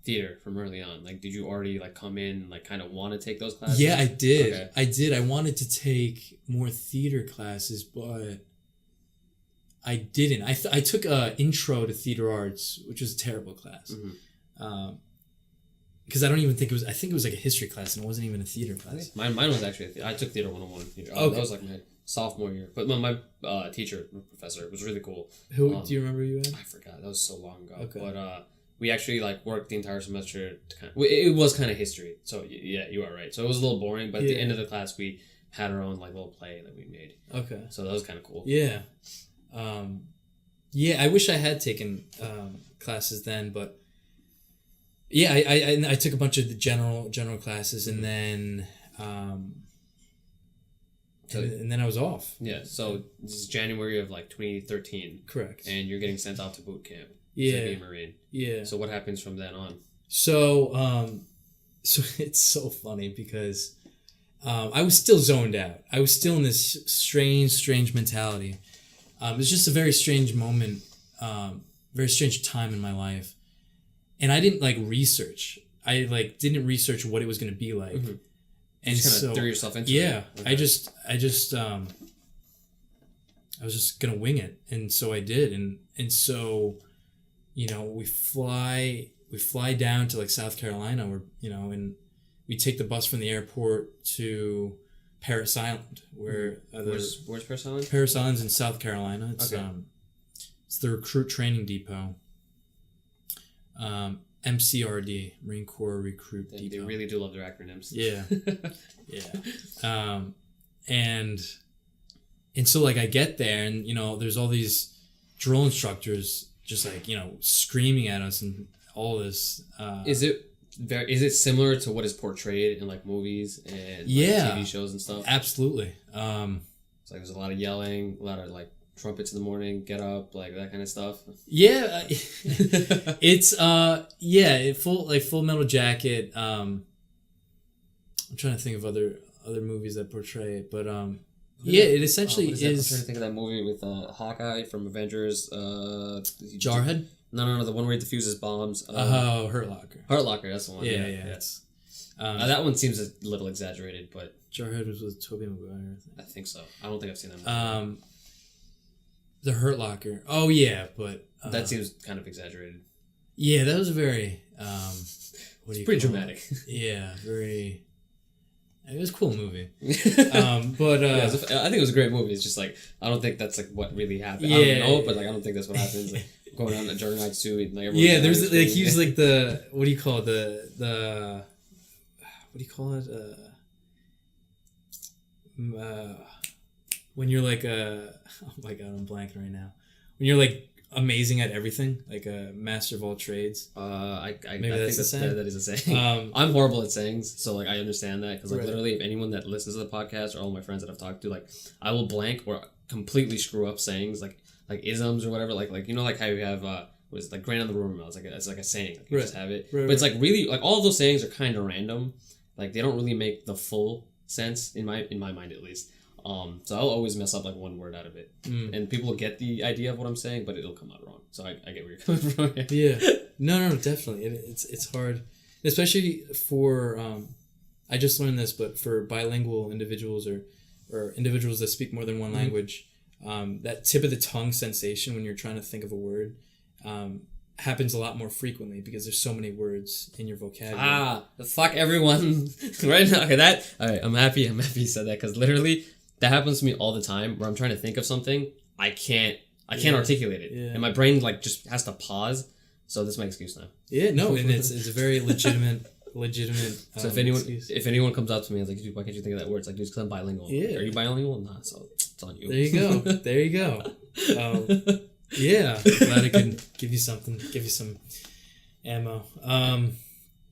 theater from early on, like, did you already, like, come in, like, kind of want to take those classes?
Yeah, I did. Okay. I did. I wanted to take more theater classes, but... I didn't. I took Intro to Theater Arts, which was a terrible class. Mm-hmm. Because I don't even think it was... I think it was like a history class, and it wasn't even a theater class.
Mine was actually... I took Theater 101. Okay. That was like my sophomore year. But my teacher, professor, was really cool.
Who do you remember you had?
I forgot. That was so long ago. Okay. But we actually like worked the entire semester to kind of... It was kind of history. So yeah, you are right. So it was a little boring, but at the end of the class, we had our own like little play that we made. Okay. So that was kind of cool.
Yeah. I wish I had taken classes then, but yeah, I took a bunch of the general classes, and then and then I was off.
Yeah, so this is January of like 2013.
Correct.
And you're getting sent out to boot camp.
Yeah.
To be a Marine. Yeah. So what happens from then on?
So so it's so funny because I was still zoned out. I was still in this strange mentality. It was just a very strange moment, very strange time in my life. And I didn't like research. I like didn't research what it was going to be like. Mm-hmm. And
you just kind of threw yourself into it.
Yeah. Okay. I was just going to wing it. And so I did. And so, we fly down to like South Carolina where, and we take the bus from the airport to Parris Island, where
where's Parris Island?
Parris Island's in South Carolina. It's it's the recruit training depot. MCRD, Marine Corps Recruit Depot.
They really do love their acronyms.
Yeah, and so like I get there and there's all these drill instructors just like screaming at us and all this.
Is it similar to what is portrayed in like movies and TV shows and stuff?
Absolutely.
It's like there's a lot of yelling, a lot of like trumpets in the morning, get up, like that kind of stuff.
Yeah, it's Full Metal Jacket. I'm trying to think of other movies that portray it, but it essentially is.
I'm trying to think of that movie with Hawkeye from Avengers.
Jarhead.
No, the one where he defuses bombs.
Hurt Locker.
Hurt Locker, that's the one.
Yeah.
That one seems a little exaggerated, but
Jarhead was with Tobey Maguire.
I think so. I don't think I've seen that movie.
The Hurt Locker. Oh yeah, but
that seems kind of exaggerated.
Yeah, that was very.
It's pretty dramatic.
Yeah, very. It was a cool movie.
I think it was a great movie. It's just like I don't think that's like what really happened.
Yeah,
I don't know, but like I don't think that's what happens. Like going on a Juggernaut suit, and like
there's like he's like the what do you call it the what do you call it when you're like oh my god, I'm blanking right now. When you're like amazing at everything, like a master of all trades.
I think that is a saying. I'm horrible at sayings, so like I understand that because like literally, if anyone that listens to the podcast or all my friends that I've talked to, like I will blank or completely screw up sayings like isms or whatever. Like like how you have what is it, like grain on the rumor mill. It's like a saying. Like you just have it, but it's like really like all of those sayings are kind of random. Like they don't really make the full sense in my mind at least. So I'll always mess up like one word out of it, and people will get the idea of what I'm saying, but it'll come out wrong. So I get where you're coming from.
Yeah, no, definitely. It's hard, especially for I just learned this, but for bilingual individuals or individuals that speak more than one language, that tip of the tongue sensation when you're trying to think of a word happens a lot more frequently because there's so many words in your vocabulary.
Fuck everyone right now. Okay, all right, I'm happy you said that, because literally that happens to me all the time where I'm trying to think of something, I can't articulate it, and my brain like just has to pause. So this is my excuse now.
Yeah, no, and it's a very legitimate.
So if anyone comes up to me and is like, dude, why can't you think of that word? It's like, dude, because I'm bilingual.
Yeah.
Like, are you bilingual? Nah, so it's on you.
There you go. Yeah, glad I can give you some ammo.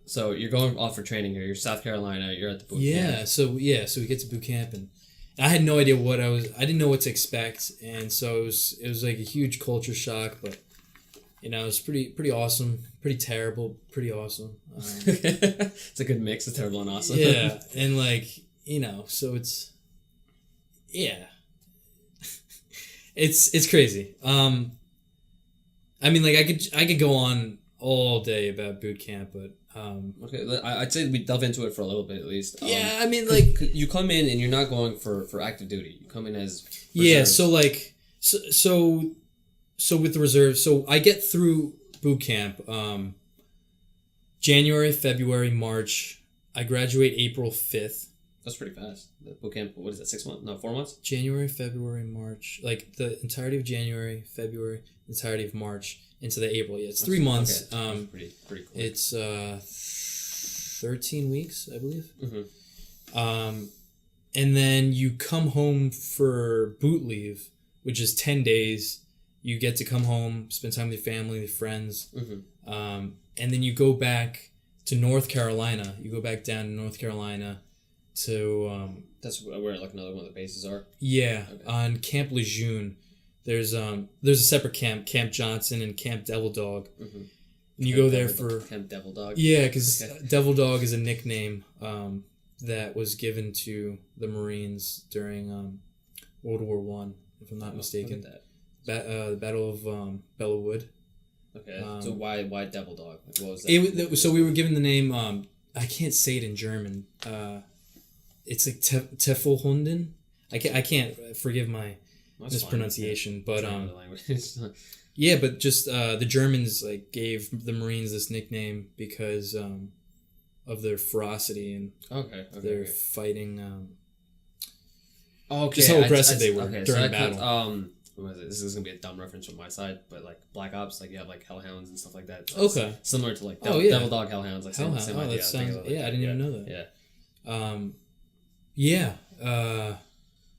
So you're going off for training here. You're South Carolina. You're at the boot camp.
So we get to boot camp, and I had no idea I didn't know what to expect, and so it was like a huge culture shock, but it was pretty awesome, pretty terrible, pretty awesome.
It's a good mix of terrible and awesome.
Yeah, and so it's it's crazy. I mean, like I could go on all day about boot camp, but
okay, I'd say we delve into it for a little bit at least.
Yeah, I mean, like
you come in and you're not going for active duty. You come in as
reserves. So with the reserves, so I get through boot camp January, February, March. I graduate April 5th.
That's pretty fast. The boot camp, what is that, 6 months? No, 4 months?
January, February, March. Like the entirety of January, February, entirety of March, into the April. Yeah, it's 3 months.
Okay. Pretty cool.
It's 13 weeks, I believe.
Mm-hmm.
And then you come home for boot leave, which is 10 days. You get to come home, spend time with your family, with friends.
Mm-hmm.
And then you go back to North Carolina. You go back down to North Carolina to...
that's where like another one of the bases are?
Yeah, okay. On Camp Lejeune. There's a separate camp, Camp Johnson and Camp Devil Dog. Mm-hmm. And you go there for...
Camp Devil Dog?
Yeah, because Devil Dog is a nickname that was given to the Marines during World War I, if I'm not mistaken. The Battle of Belleau Wood.
Okay, so why Devil Dog? Like, what was
that? So we were given the name, I can't say it in German. It's like Teufelshunden. I can't forgive my mispronunciation, but yeah, but just the Germans like gave the Marines this nickname because of their ferocity and their fighting. Just how aggressive they were during battle.
This is gonna be a dumb reference from my side, but like Black Ops, like you have like hellhounds and stuff like that.
So okay,
similar to like Devil Dog hellhounds, like same idea.
That sounds, I didn't even know that.
Yeah.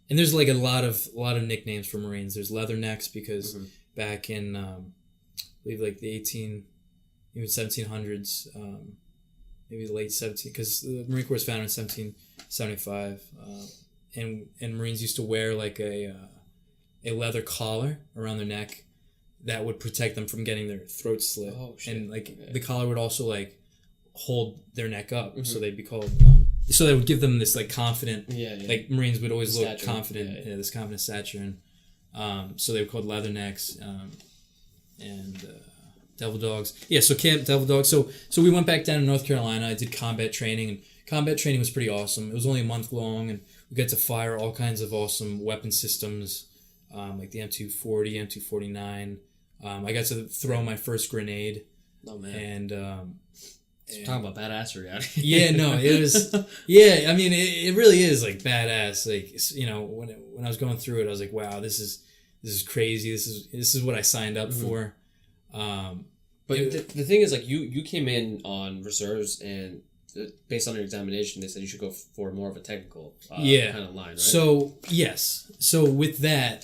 And there's like a lot of nicknames for Marines. There's Leathernecks because back in I believe like the 1700s, maybe the late 17, because the Marine Corps was founded in 1775, and Marines used to wear like a leather collar around their neck that would protect them from getting their throats slit. Oh, shit. And the collar would also like hold their neck up, so they'd be called. So that would give them this like confident. Like Marines would always look confident. Yeah, this confident stature, and so they were called Leathernecks, and Devil Dogs. Yeah, so Camp Devil Dogs. So we went back down to North Carolina. I did combat training, and combat training was pretty awesome. It was only a month long, and we got to fire all kinds of awesome weapon systems. Like the M240, M249. I got to throw my first grenade.
Oh, man. And talking about badassery out
here. Yeah, no, it was... Yeah, I mean, it really is, like, badass. Like, when I was going through it, I was like, wow, this is crazy. This is what I signed up for.
But the thing is, like, you came in on reserves, and based on your examination, they said you should go for more of a technical kind of line, right? So,
yes. So, with that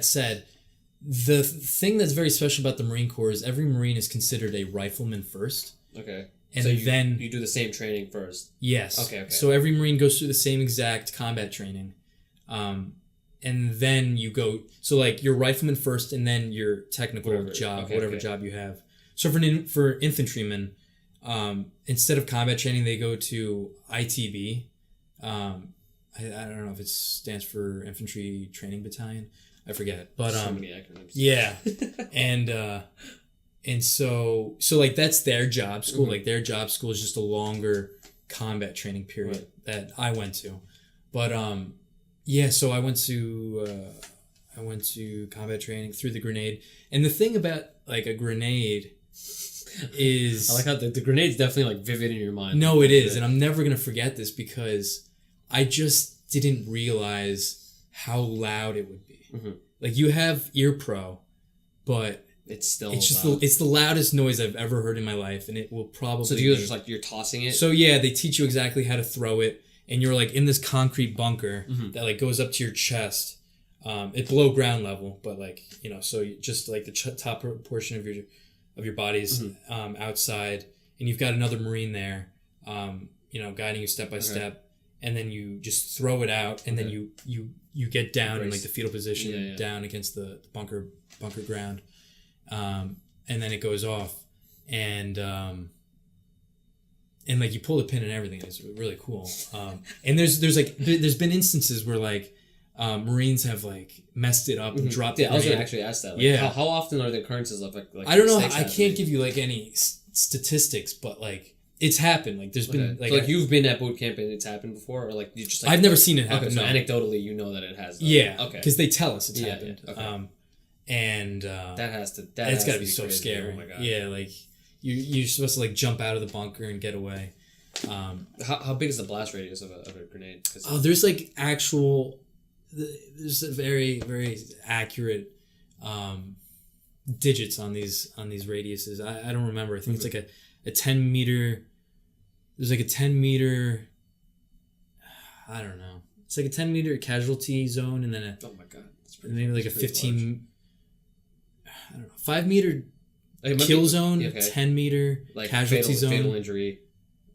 said, the thing that's very special about the Marine Corps is every Marine is considered a rifleman first.
Okay.
And so then
you do the same training first.
Yes. Okay. So every Marine goes through the same exact combat training. And then you go, so like you're rifleman first and then your technical job, whatever job you have. So for infantrymen, instead of combat training, they go to ITB. I don't know if it stands for Infantry Training Battalion. I forget. But
so many acronyms.
Yeah. And so like that's their job school. Like their job school is just a longer combat training period that I went to. But so I went to combat training through the grenade. And the thing about like a grenade is
I like how the grenade's definitely like vivid in your mind.
No, it is, and I'm never gonna forget this because I just didn't realize how loud it would be. Like you have ear pro, but it's just loud. It's the loudest noise I've ever heard in my life, and it will probably.
So you're just like you're tossing it.
So yeah, they teach you exactly how to throw it, and you're like in this concrete bunker that like goes up to your chest. It's below ground level, but like so you just like the top portion of your body's outside, and you've got another Marine there, guiding you step by step, and then you just throw it out, and then you get down in like the fetal position down against the bunker ground, and then it goes off, and like you pull the pin and everything. It's really cool. And there's been instances where like Marines have like messed it up and dropped it.
Yeah, I was gonna actually ask that. Like, how often are the occurrences of like
I don't know. I can't give you like any statistics, but like it's happened. Like there's been like,
so, like you've been at boot camp and it's happened before, or like you just like
I've never seen it happen.
Okay, so anecdotally you know that it has.
Yeah. Okay. Because they tell us it's happened.
Yeah, okay.
And
that's
gotta be so crazy. Scary. Oh my God. Yeah, like you're supposed to like jump out of the bunker and get away.
How big is the blast radius of a grenade?
There's like actual. There's a very, very accurate digits on these radiuses. I don't remember. I think it's like a 10 meter. There's like a 10 meter. I don't know. It's like a 10 meter casualty zone, and then
oh my God,
maybe like a 15. Large. I don't know. 5 meter kill zone. 10 meter like casualty zone.
Fatal injury.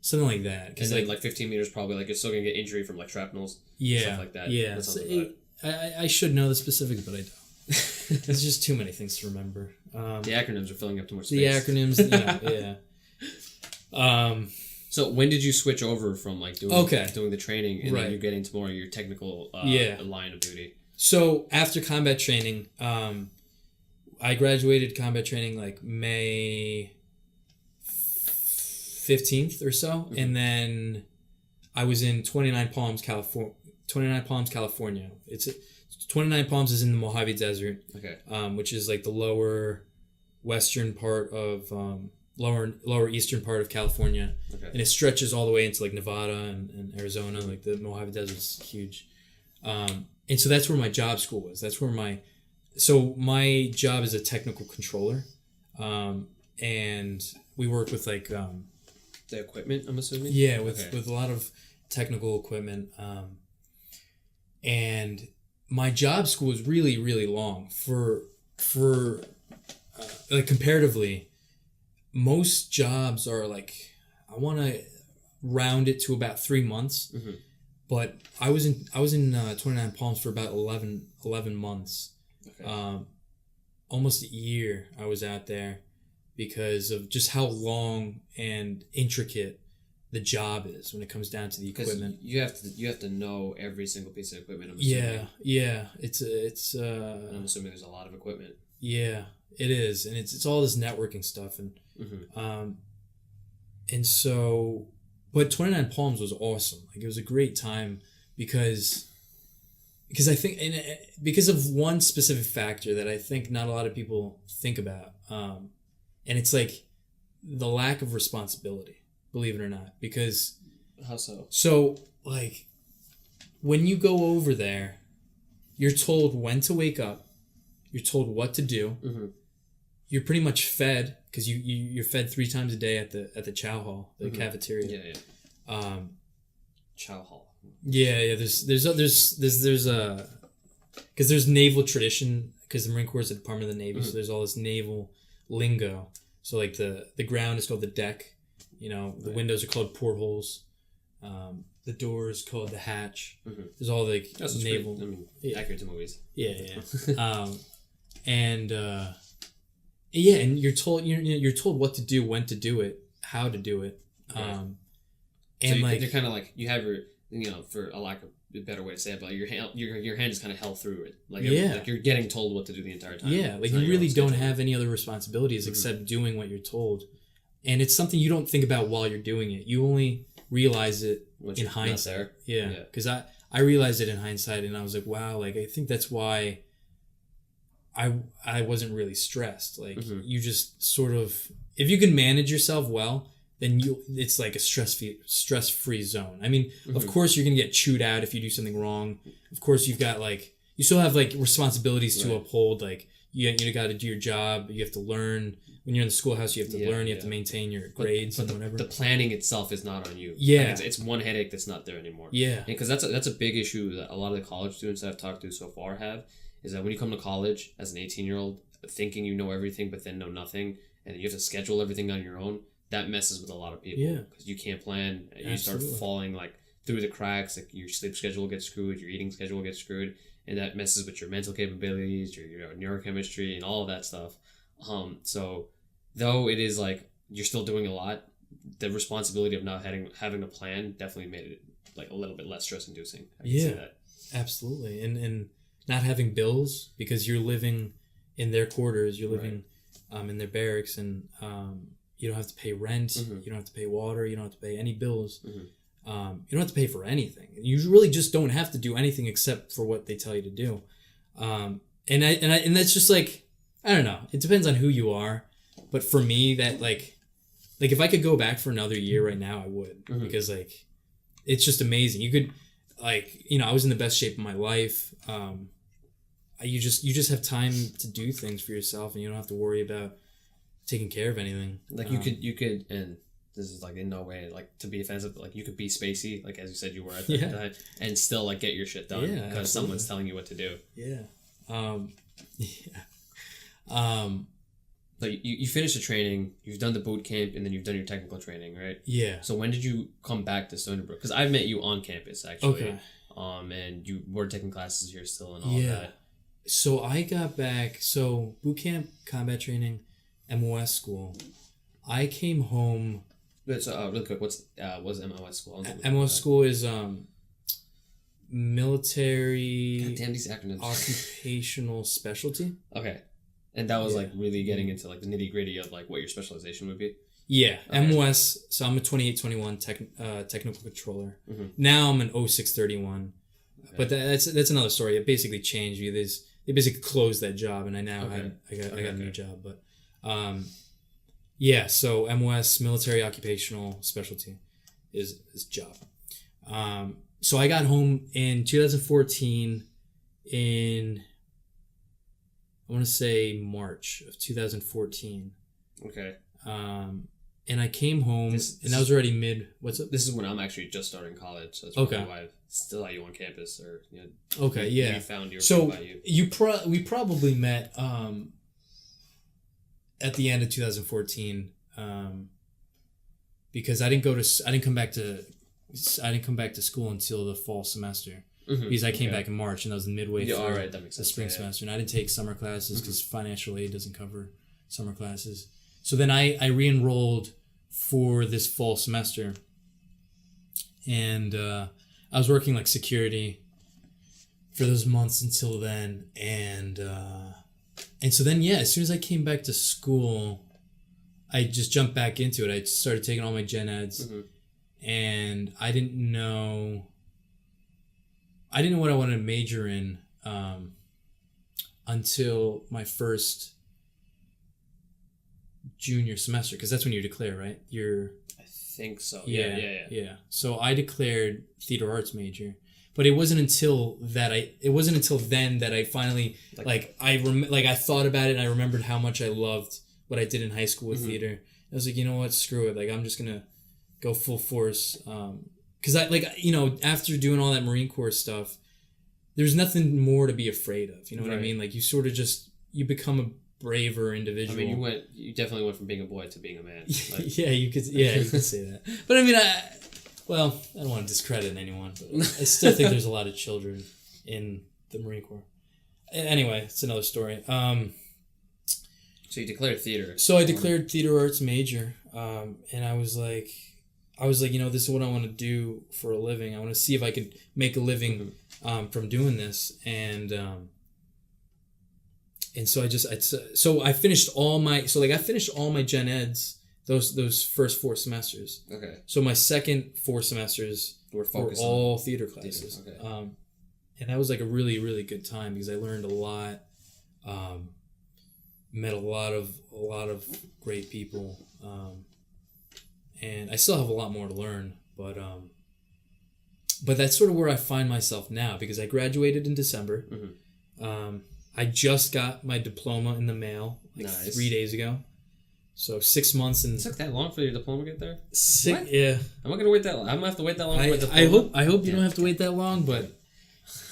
Something like that.
And then like 15 meters probably like you're still going to get injury from like shrapnels.
Yeah.
Stuff like that.
Yeah. So I should know the specifics, but I don't. There's just too many things to remember.
The acronyms are filling up too much space.
The acronyms, yeah.
So when did you switch over from like doing the training and then you're getting to more of your technical line of duty?
So after combat training, I graduated combat training like May 15th or so, and then I was in 29 Palms, California. 29 Palms is in the Mojave Desert, which is like the lower western part of lower eastern part of California, and it stretches all the way into like Nevada and Arizona. Like the Mojave Desert is huge, and so that's where my job school was. That's where my job is a technical controller, and we work with like
the equipment, I'm assuming?
Yeah, with a lot of technical equipment. And my job school is really, really long. For like comparatively, most jobs are like, I want to round it to about 3 months. But I was in 29 Palms for about 11 months. Almost a year I was out there, because of just how long and intricate the job is when it comes down to the equipment.
You have to know every single piece of equipment. I'm
assuming. Yeah. It's.
And I'm assuming there's a lot of equipment.
Yeah, it is, and it's all this networking stuff, and and so, but 29 Palms was awesome. Like it was a great time because I think because of one specific factor that I think not a lot of people think about. And it's like the lack of responsibility, believe it or not. Because
how so?
So like when you go over there, you're told when to wake up, you're told what to do. You're pretty much fed because you're fed 3 times a day at the chow hall, the cafeteria.
Chow hall.
Yeah. There's a because there's naval tradition, because the Marine Corps is the Department of the Navy, so there's all this naval lingo. So like the ground is called the deck, the windows are called portholes, the door is called the hatch. There's all like naval.
Accurate to movies.
Yeah. And and you're told what to do, when to do it, how to do it.
And so like you're kind of like you have your for a lack of a better way to say it, but your hand is kind of held through it. Like you're getting told what to do the entire time.
Yeah, like you really don't have any other responsibilities except doing what you're told, and it's something you don't think about while you're doing it. You only realize it in hindsight. Yeah, because I realized it in hindsight, and I was like, wow, like I think that's why I wasn't really stressed. Like you just sort of, if you can manage yourself well, then it's like a stress-free zone. I mean, of course you're going to get chewed out if you do something wrong. Of course you still have like responsibilities to uphold. Like you got to do your job. You have to learn. When you're in the schoolhouse, you have to learn. You have to maintain your grades and whatever.
The planning itself is not on you.
Yeah.
Like it's one headache that's not there anymore.
Yeah.
Because that's a big issue that a lot of the college students that I've talked to so far have, is that when you come to college as an 18-year-old, thinking you know everything but then know nothing, and you have to schedule everything on your own, that messes with a lot of people. Yeah. Because you can't plan. You start falling like through the cracks. Like your sleep schedule gets screwed, your eating schedule gets screwed, and that messes with your mental capabilities, your neurochemistry, and all of that stuff. So though it is like you're still doing a lot, the responsibility of not having a plan definitely made it like a little bit less stress inducing. I can say that.
Absolutely. And not having bills because you're living in their quarters, you're living in their barracks, and you don't have to pay rent, you don't have to pay water, you don't have to pay any bills, you don't have to pay for anything. You really just don't have to do anything except for what they tell you to do. And that's just like, I don't know, it depends on who you are, but for me, that like if I could go back for another year right now, I would, because like it's just amazing. You could, like, you know, I was in the best shape of my life. You just have time to do things for yourself, and you don't have to worry about taking care of anything.
Like you could, and this is like in no way like to be offensive, but like you could be spacey, like as you said you were at that time, and still like get your shit done because someone's telling you what to do. Like you finished the training, you've done the boot camp, and then you've done your technical training, right? Yeah. So when did you come back to Stony Brook? Because I've met you on campus actually. Okay. And you were taking classes here still and all of that.
So I got back. So boot camp, combat training, MOS school. I came home.
So really quick, what's MOS school?
MOS school is military.
God damn these acronyms.
Occupational specialty.
Okay. And that was like really getting into like the nitty gritty of like what your specialization would be.
Yeah, okay. MOS. So I'm a 2821 technical controller. Now I'm an 0631. Okay. But that's another story. It basically changed. They basically closed that job, and I got a new job. But so MOS, military occupational specialty, is job. So I got home in 2014 in, I want to say March of 2014. Okay. And I came home, and I was already what's up?
This is when I'm actually just starting college, so that's probably why I still had you on campus, or you found your
so
by you.
We probably met at the end of 2014, because I didn't come back to school until the fall semester. Because I came back in March, and that was the midway through
that makes sense.
The spring semester, and I didn't take summer classes because financial aid doesn't cover summer classes. So then I re-enrolled for this fall semester, and I was working like security for those months until then, and so then as soon as I came back to school, I just jumped back into it. I started taking all my gen eds, and I didn't know what I wanted to major in until my first junior semester, because that's when you declare, right?
I think so. Yeah.
So I declared theater arts major, but it wasn't until then that I finally I thought about it, and I remembered how much I loved what I did in high school with theater. I was like, you know what, screw it. Like, I'm just gonna go full force. Because after doing all that Marine Corps stuff, there's nothing more to be afraid of. You know what I mean? Like, you sort of you become a braver individual.
I mean, you definitely went from being a boy to being a man. Like.
you could say that. But I mean, I don't want to discredit anyone, but I still think there's a lot of children in the Marine Corps. Anyway, it's another story.
So you declared theater.
So I declared theater arts major, and I was like, I was like, this is what I want to do for a living. I want to see if I could make a living from doing this. And so I finished all my gen eds those first 4 semesters.
Okay.
So my second 4 semesters were all theater classes.
Theater. Okay.
And that was like a really, really good time because I learned a lot, met a lot of great people, and I still have a lot more to learn. But that's sort of where I find myself now because I graduated in December. Mm-hmm. I just got my diploma in the mail 3 days ago. So 6 months and...
It took that long for your diploma to get there?
What? Yeah.
I'm not going to wait that long. I'm going to have to wait that long for my diploma.
I hope you don't have to wait that long, but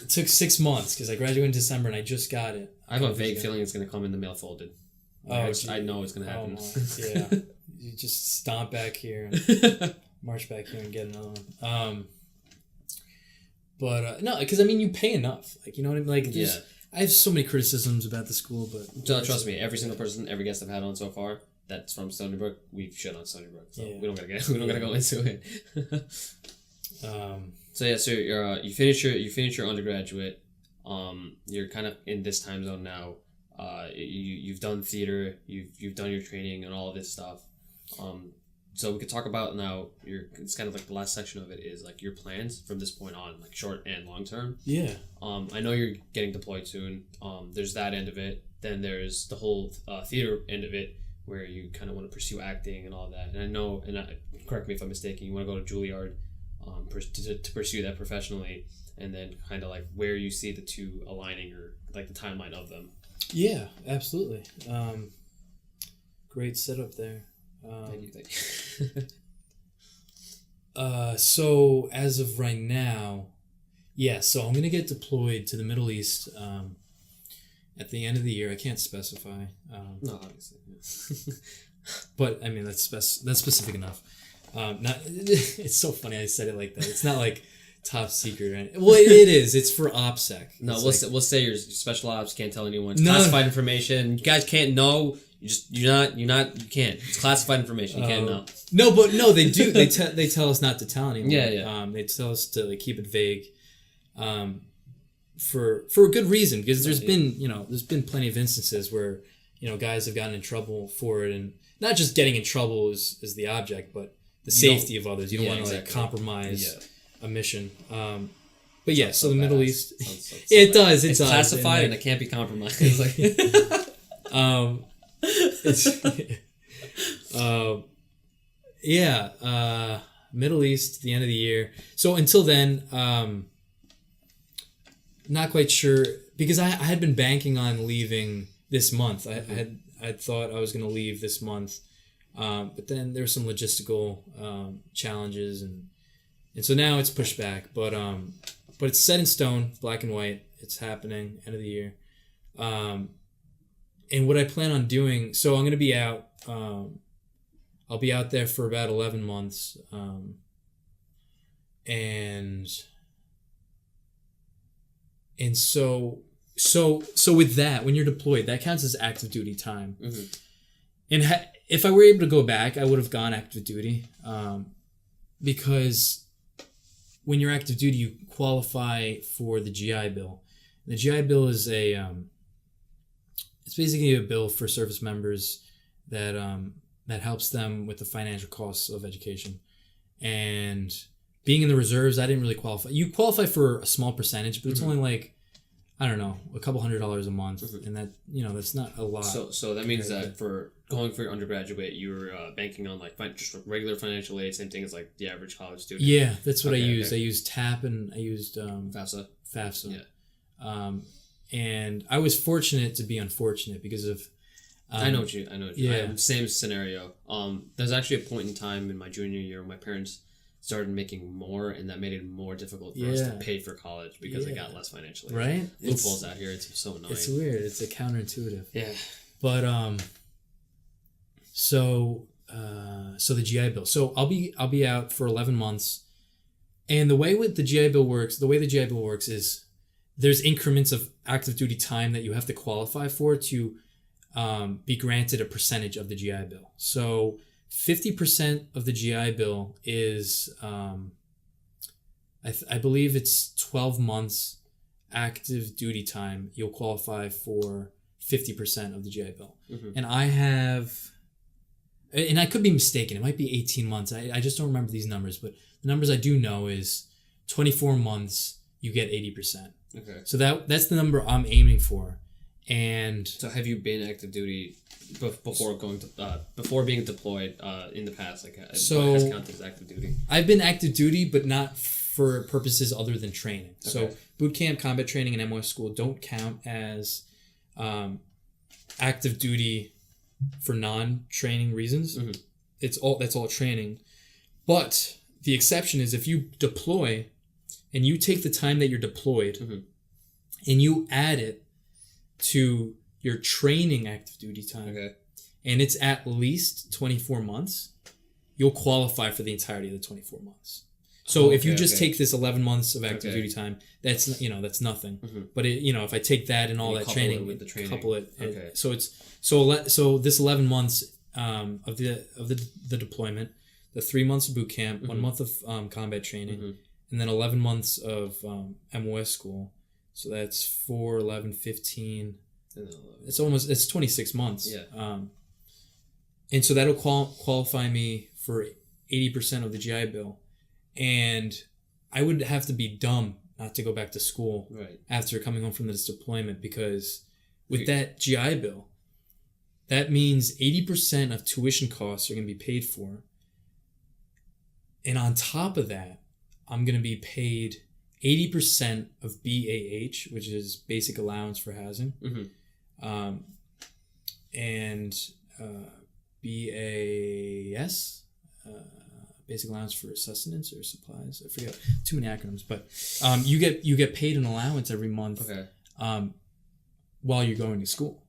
it took 6 months because I graduated in December and I just got it.
I have a vague feeling it's going to come in the mail folded. I know it's going to happen.
Yeah. You just stomp back here and march back here and get another one. But no, because you pay enough. Like, you know what I mean? Like, yeah. I have so many criticisms about the school, but...
Trust me, every single person, every guest I've had on so far, that's from Stony Brook, we've shit on Stony Brook, so we don't gotta go into it. So you finish your undergraduate. You're kind of in this time zone now. You've done theater, you've done your training and all of this stuff. So we could talk about now. It's kind of like the last section of it is like your plans from this point on, like short and long term.
Yeah.
I know you're getting deployed soon. There's that end of it. Then there's the whole theater end of it, where you kind of want to pursue acting and all that. And I know, correct me if I'm mistaken, you want to go to Julliard to pursue that professionally, and then kind of like where you see the two aligning or like the timeline of them.
Yeah, absolutely. Great setup there.
Thank you.
So as of right now, so I'm going to get deployed to the Middle East at the end of the year. I can't specify.
No, obviously. Yeah.
But I mean that's specific enough. It's so funny I said it like that. It's not like top secret, right? Well, it is. It's for OPSEC.
No, we'll say your special ops. Can't tell anyone. It's classified information. You guys can't know. You can't. It's classified information. You can't know.
No, they do. They tell us not to tell anyone.
Yeah.
They tell us to keep it vague. For a good reason, because there's been plenty of instances where guys have gotten in trouble for it, and not just getting in trouble is the object, but the safety of others. You don't want to compromise a mission. But yeah, so the Middle East, it does. It's
classified and it can't be compromised.
Middle East, the end of the year. So until then, not quite sure, because I had been banking on leaving this month. I thought I was going to leave this month, but then there were some logistical challenges, and so now it's pushed back. But it's set in stone, black and white. It's happening end of the year. And what I plan on doing, so I'm going to be out. I'll be out there for about 11 months, and so with that, when you're deployed, that counts as active duty time. Mm-hmm. And if I were able to go back, I would have gone active duty, because when you're active duty, you qualify for the GI Bill. And the GI Bill is it's basically a bill for service members that helps them with the financial costs of education. And being in the reserves, I didn't really qualify. You qualify for a small percentage, but it's only like, I don't know, a couple $100 a month, and that that's not a lot.
So that means that for going for your undergraduate, you were banking on like just regular financial aid, same thing as like the average college student.
Yeah, that's what I used. I used TAP and I used
FAFSA.
Yeah. And I was fortunate to be unfortunate because of.
I know what you. Yeah. Same scenario. There's actually a point in time in my junior year when my parents started making more, and that made it more difficult for us to pay for college because I got less financially.
Right?
Loopholes out here. It's so annoying.
It's weird. It's a counterintuitive.
Yeah.
But so the GI Bill. So I'll be out for 11 months, and the way the GI Bill works is there's increments of active duty time that you have to qualify for to be granted a percentage of the GI Bill. So 50% of the GI Bill is, I believe it's 12 months active duty time. You'll qualify for 50% of the GI Bill. And and I could be mistaken. It might be 18 months. I just don't remember these numbers, but the numbers I do know is 24 months, you get 80%. Okay. So that's the number I'm aiming for. And
so have you been active duty before being deployed in the past? Like, what has counted as active duty?
I've been active duty, but not for purposes other than training. Okay. So boot camp, combat training, and MOS school don't count as active duty for non-training reasons. That's all training. But the exception is if you deploy and you take the time that you're deployed and you add it to your training active duty time, and it's at least 24 months, you'll qualify for the entirety of the 24 months. So if you just take this 11 months of active duty time, that's nothing. But if I take that and all that training,
with the training,
couple it, so this 11 months of the deployment, the 3 months of boot camp, 1 month of combat training, and then 11 months of MOS school. So that's 4, 11, 15. It's 26 months. Yeah. And so that'll qualify me for 80% of the GI Bill. And I would have to be dumb not to go back to school after coming home from this deployment, because with that GI Bill, that means 80% of tuition costs are going to be paid for. And on top of that, I'm going to be paid 80% of BAH, which is basic allowance for housing, and BAS, basic allowance for sustenance or supplies. I forget, too many acronyms, but you get paid an allowance every month while you're going to school.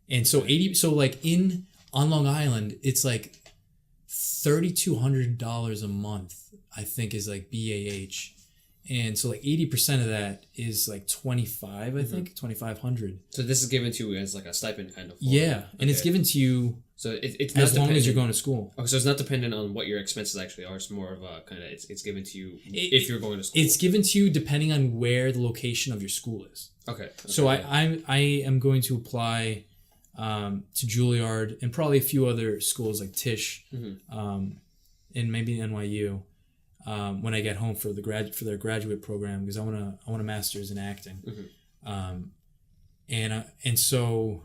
And so on Long Island, it's like $3,200 a month, I think, is like BAH. And so like 80% of that is like 25, I think, 2,500.
So this is given to you as like a stipend kind of form.
Yeah, and it's given to you
so it's
as long as you're going to school.
Okay, so it's not dependent on what your expenses actually are. It's more of a kind of, it's given to you if you're going to school.
It's given to you depending on where the location of your school is. Okay. So I am going to apply to Julliard and probably a few other schools like Tisch, and maybe NYU. When I get home for their graduate program, because I want a master's in acting, and so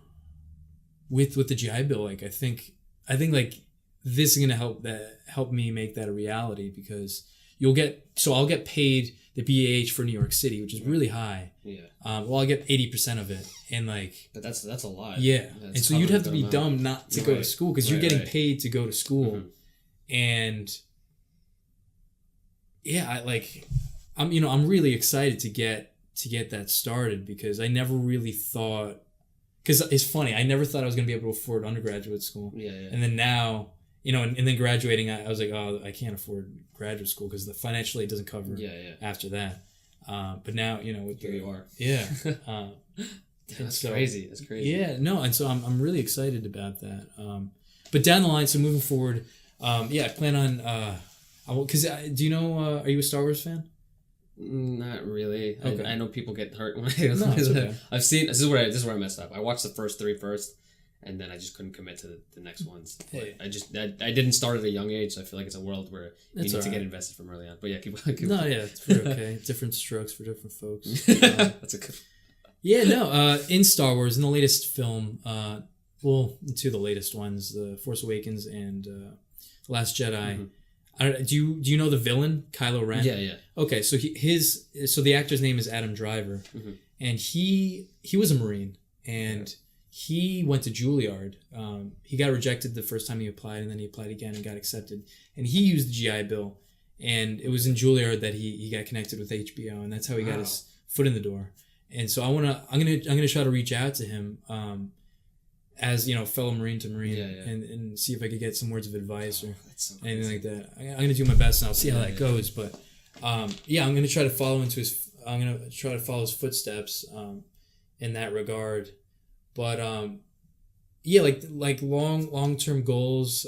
with the GI Bill, like I think like this is gonna help me make that a reality, because I'll get paid the BAH for New York City, which is really high. Yeah. I'll get 80% of it, and like.
But that's a lot.
Yeah, and so you'd have to be dumb not to go to school, because you're getting paid to go to school, and. Yeah, I'm really excited to get that started, because I never really thought, because it's funny, I never thought I was going to be able to afford undergraduate school. Yeah. And then now, and then graduating, I was like, oh, I can't afford graduate school because financially it doesn't cover after that. But now,
here you are.
Yeah.
That's crazy. That's crazy.
Yeah, no, and so I'm really excited about that. But down the line, so moving forward, I plan on. Because do you know? Are you a Star Wars fan?
Not really.
Okay.
I know people get hurt when okay. I've seen. This is where I messed up. I watched the first 3 first, and then I just couldn't commit to the next ones. Hey. I didn't start at a young age, so I feel like it's a world where you need to get invested from early on. But yeah, keep
no, yeah, it's pretty okay. Different strokes for different folks. That's a good. Yeah, no. In Star Wars, in the latest film, two of the latest ones, The Force Awakens and The Last Jedi. Do you know the villain, Kylo Ren? Yeah. Okay, so the actor's name is Adam Driver, and he was a Marine, and he went to Julliard. He got rejected the first time he applied, and then he applied again and got accepted. And he used the GI Bill, and it was in Julliard that he got connected with HBO, and that's how he got his foot in the door. And so I'm gonna try to reach out to him, as fellow Marine to Marine, and see if I could get some words of advice or anything like that. I'm gonna do my best, and I'll see how that goes. But I'm gonna try to follow his footsteps in that regard. But like long-term goals.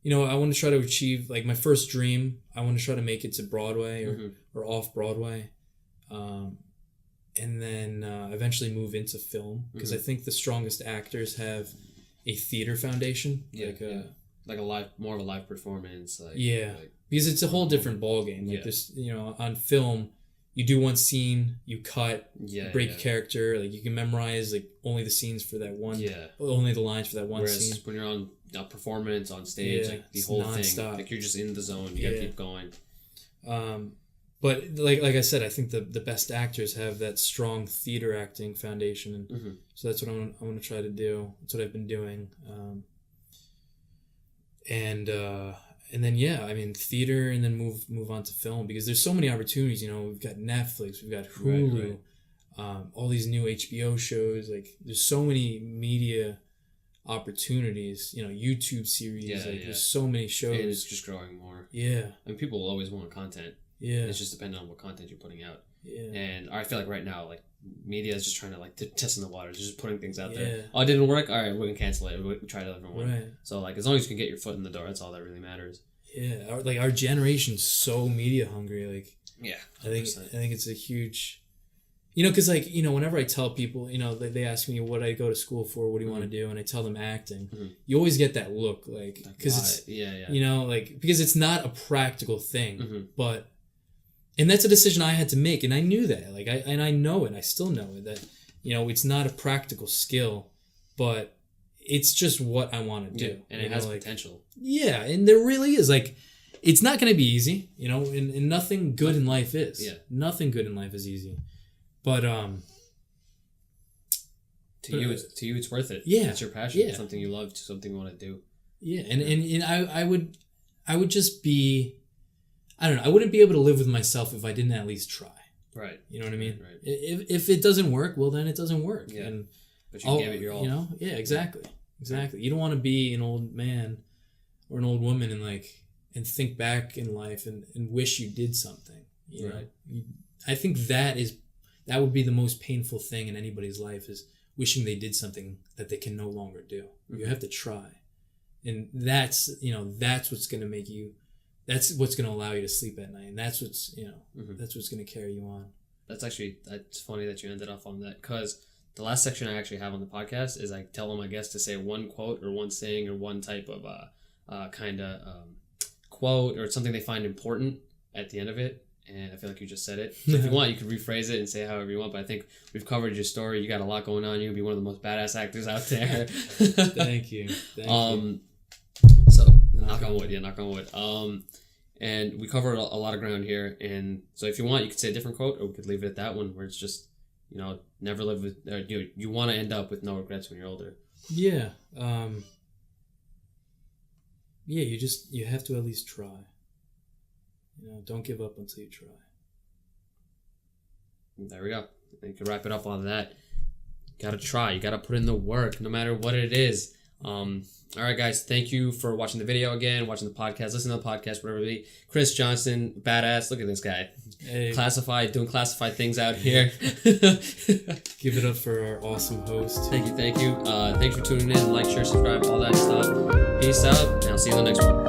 I want to try to achieve, like, my first dream. I want to try to make it to Broadway or off Broadway. And then eventually move into film, because I think the strongest actors have a theater foundation.
More of a live performance.
Because it's a whole different ballgame. Like this, on film, you do one scene, you cut, break character. Like, you can memorize like only the scenes for that one. Only the lines for that one scene.
Whereas when you're on a performance on stage, like the whole thing, like you're just in the zone. You gotta keep going.
But like I said, I think the best actors have that strong theater acting foundation, and so that's what I want to try to do. That's what I've been doing. And then theater, and then move on to film, because there's so many opportunities. We've got Netflix, we've got Hulu, all these new HBO shows. Like, there's so many media opportunities. YouTube series. There's so many shows.
And it's just growing more.
Yeah.
And people will always want content. Yeah. It's just depending on what content you're putting out. Yeah. And I feel like right now, like, media is just trying to, like, test in the waters, just putting things out there. Oh, it didn't work? All right, we can cancel it. We try a different one. Right. So, like, as long as you can get your foot in the door, that's all that really matters.
Yeah. Our generation's so media hungry. Like,
yeah.
100%. I think it's a huge... because, like, whenever I tell people, they ask me what I go to school for, what do you want to do? And I tell them acting. You always get that look, like, because it's, because it's not a practical thing, but... And that's a decision I had to make, and I knew that. Like, I know it. I still know it, that it's not a practical skill, but it's just what I want to do.
And it has potential.
Yeah, and there really is. Like, it's not going to be easy, and nothing good in life is. Yeah. Nothing good in life is easy. But
to you it's worth it.
Yeah.
It's your passion. It's something you love, something you want to do.
Yeah, and I would just be, I don't know, I wouldn't be able to live with myself if I didn't at least try.
Right.
You know what I mean? Right. If it doesn't work, well, then it doesn't work.
Yeah. But you gave it your all.
Yeah, exactly. Exactly. You don't want to be an old man or an old woman and think back in life and wish you did something. You know? I think that would be the most painful thing in anybody's life, is wishing they did something that they can no longer do. You have to try. And that's what's going to make you, that's what's going to allow you to sleep at night. And that's what's, that's what's going to carry you on.
That's funny that you ended off on that, because the last section I actually have on the podcast is I tell my guests to say one quote or one saying or one type of quote or something they find important at the end of it. And I feel like you just said it. So if you want, you could rephrase it and say however you want. But I think we've covered your story. You got a lot going on. You're going to be one of the most badass actors out there.
Thank you.
So, knock on wood. Yeah, knock on wood. And we covered a lot of ground here. And so if you want, you could say a different quote, or we could leave it at that one, where it's just, never live with, you want to end up with no regrets when you're older.
Yeah. You have to at least try. Don't give up until you try.
There we go. You can wrap it up on that. You gotta try. You gotta put in the work, no matter what it is. All right, guys. Thank you for watching the video again, watching the podcast, listening to the podcast, whatever it be. Chris Johnson, badass. Look at this guy. Hey. Doing classified things out here.
Give it up for our awesome host.
Thank you. Thanks for tuning in. Like, share, subscribe, all that stuff. Peace out, and I'll see you in the next one.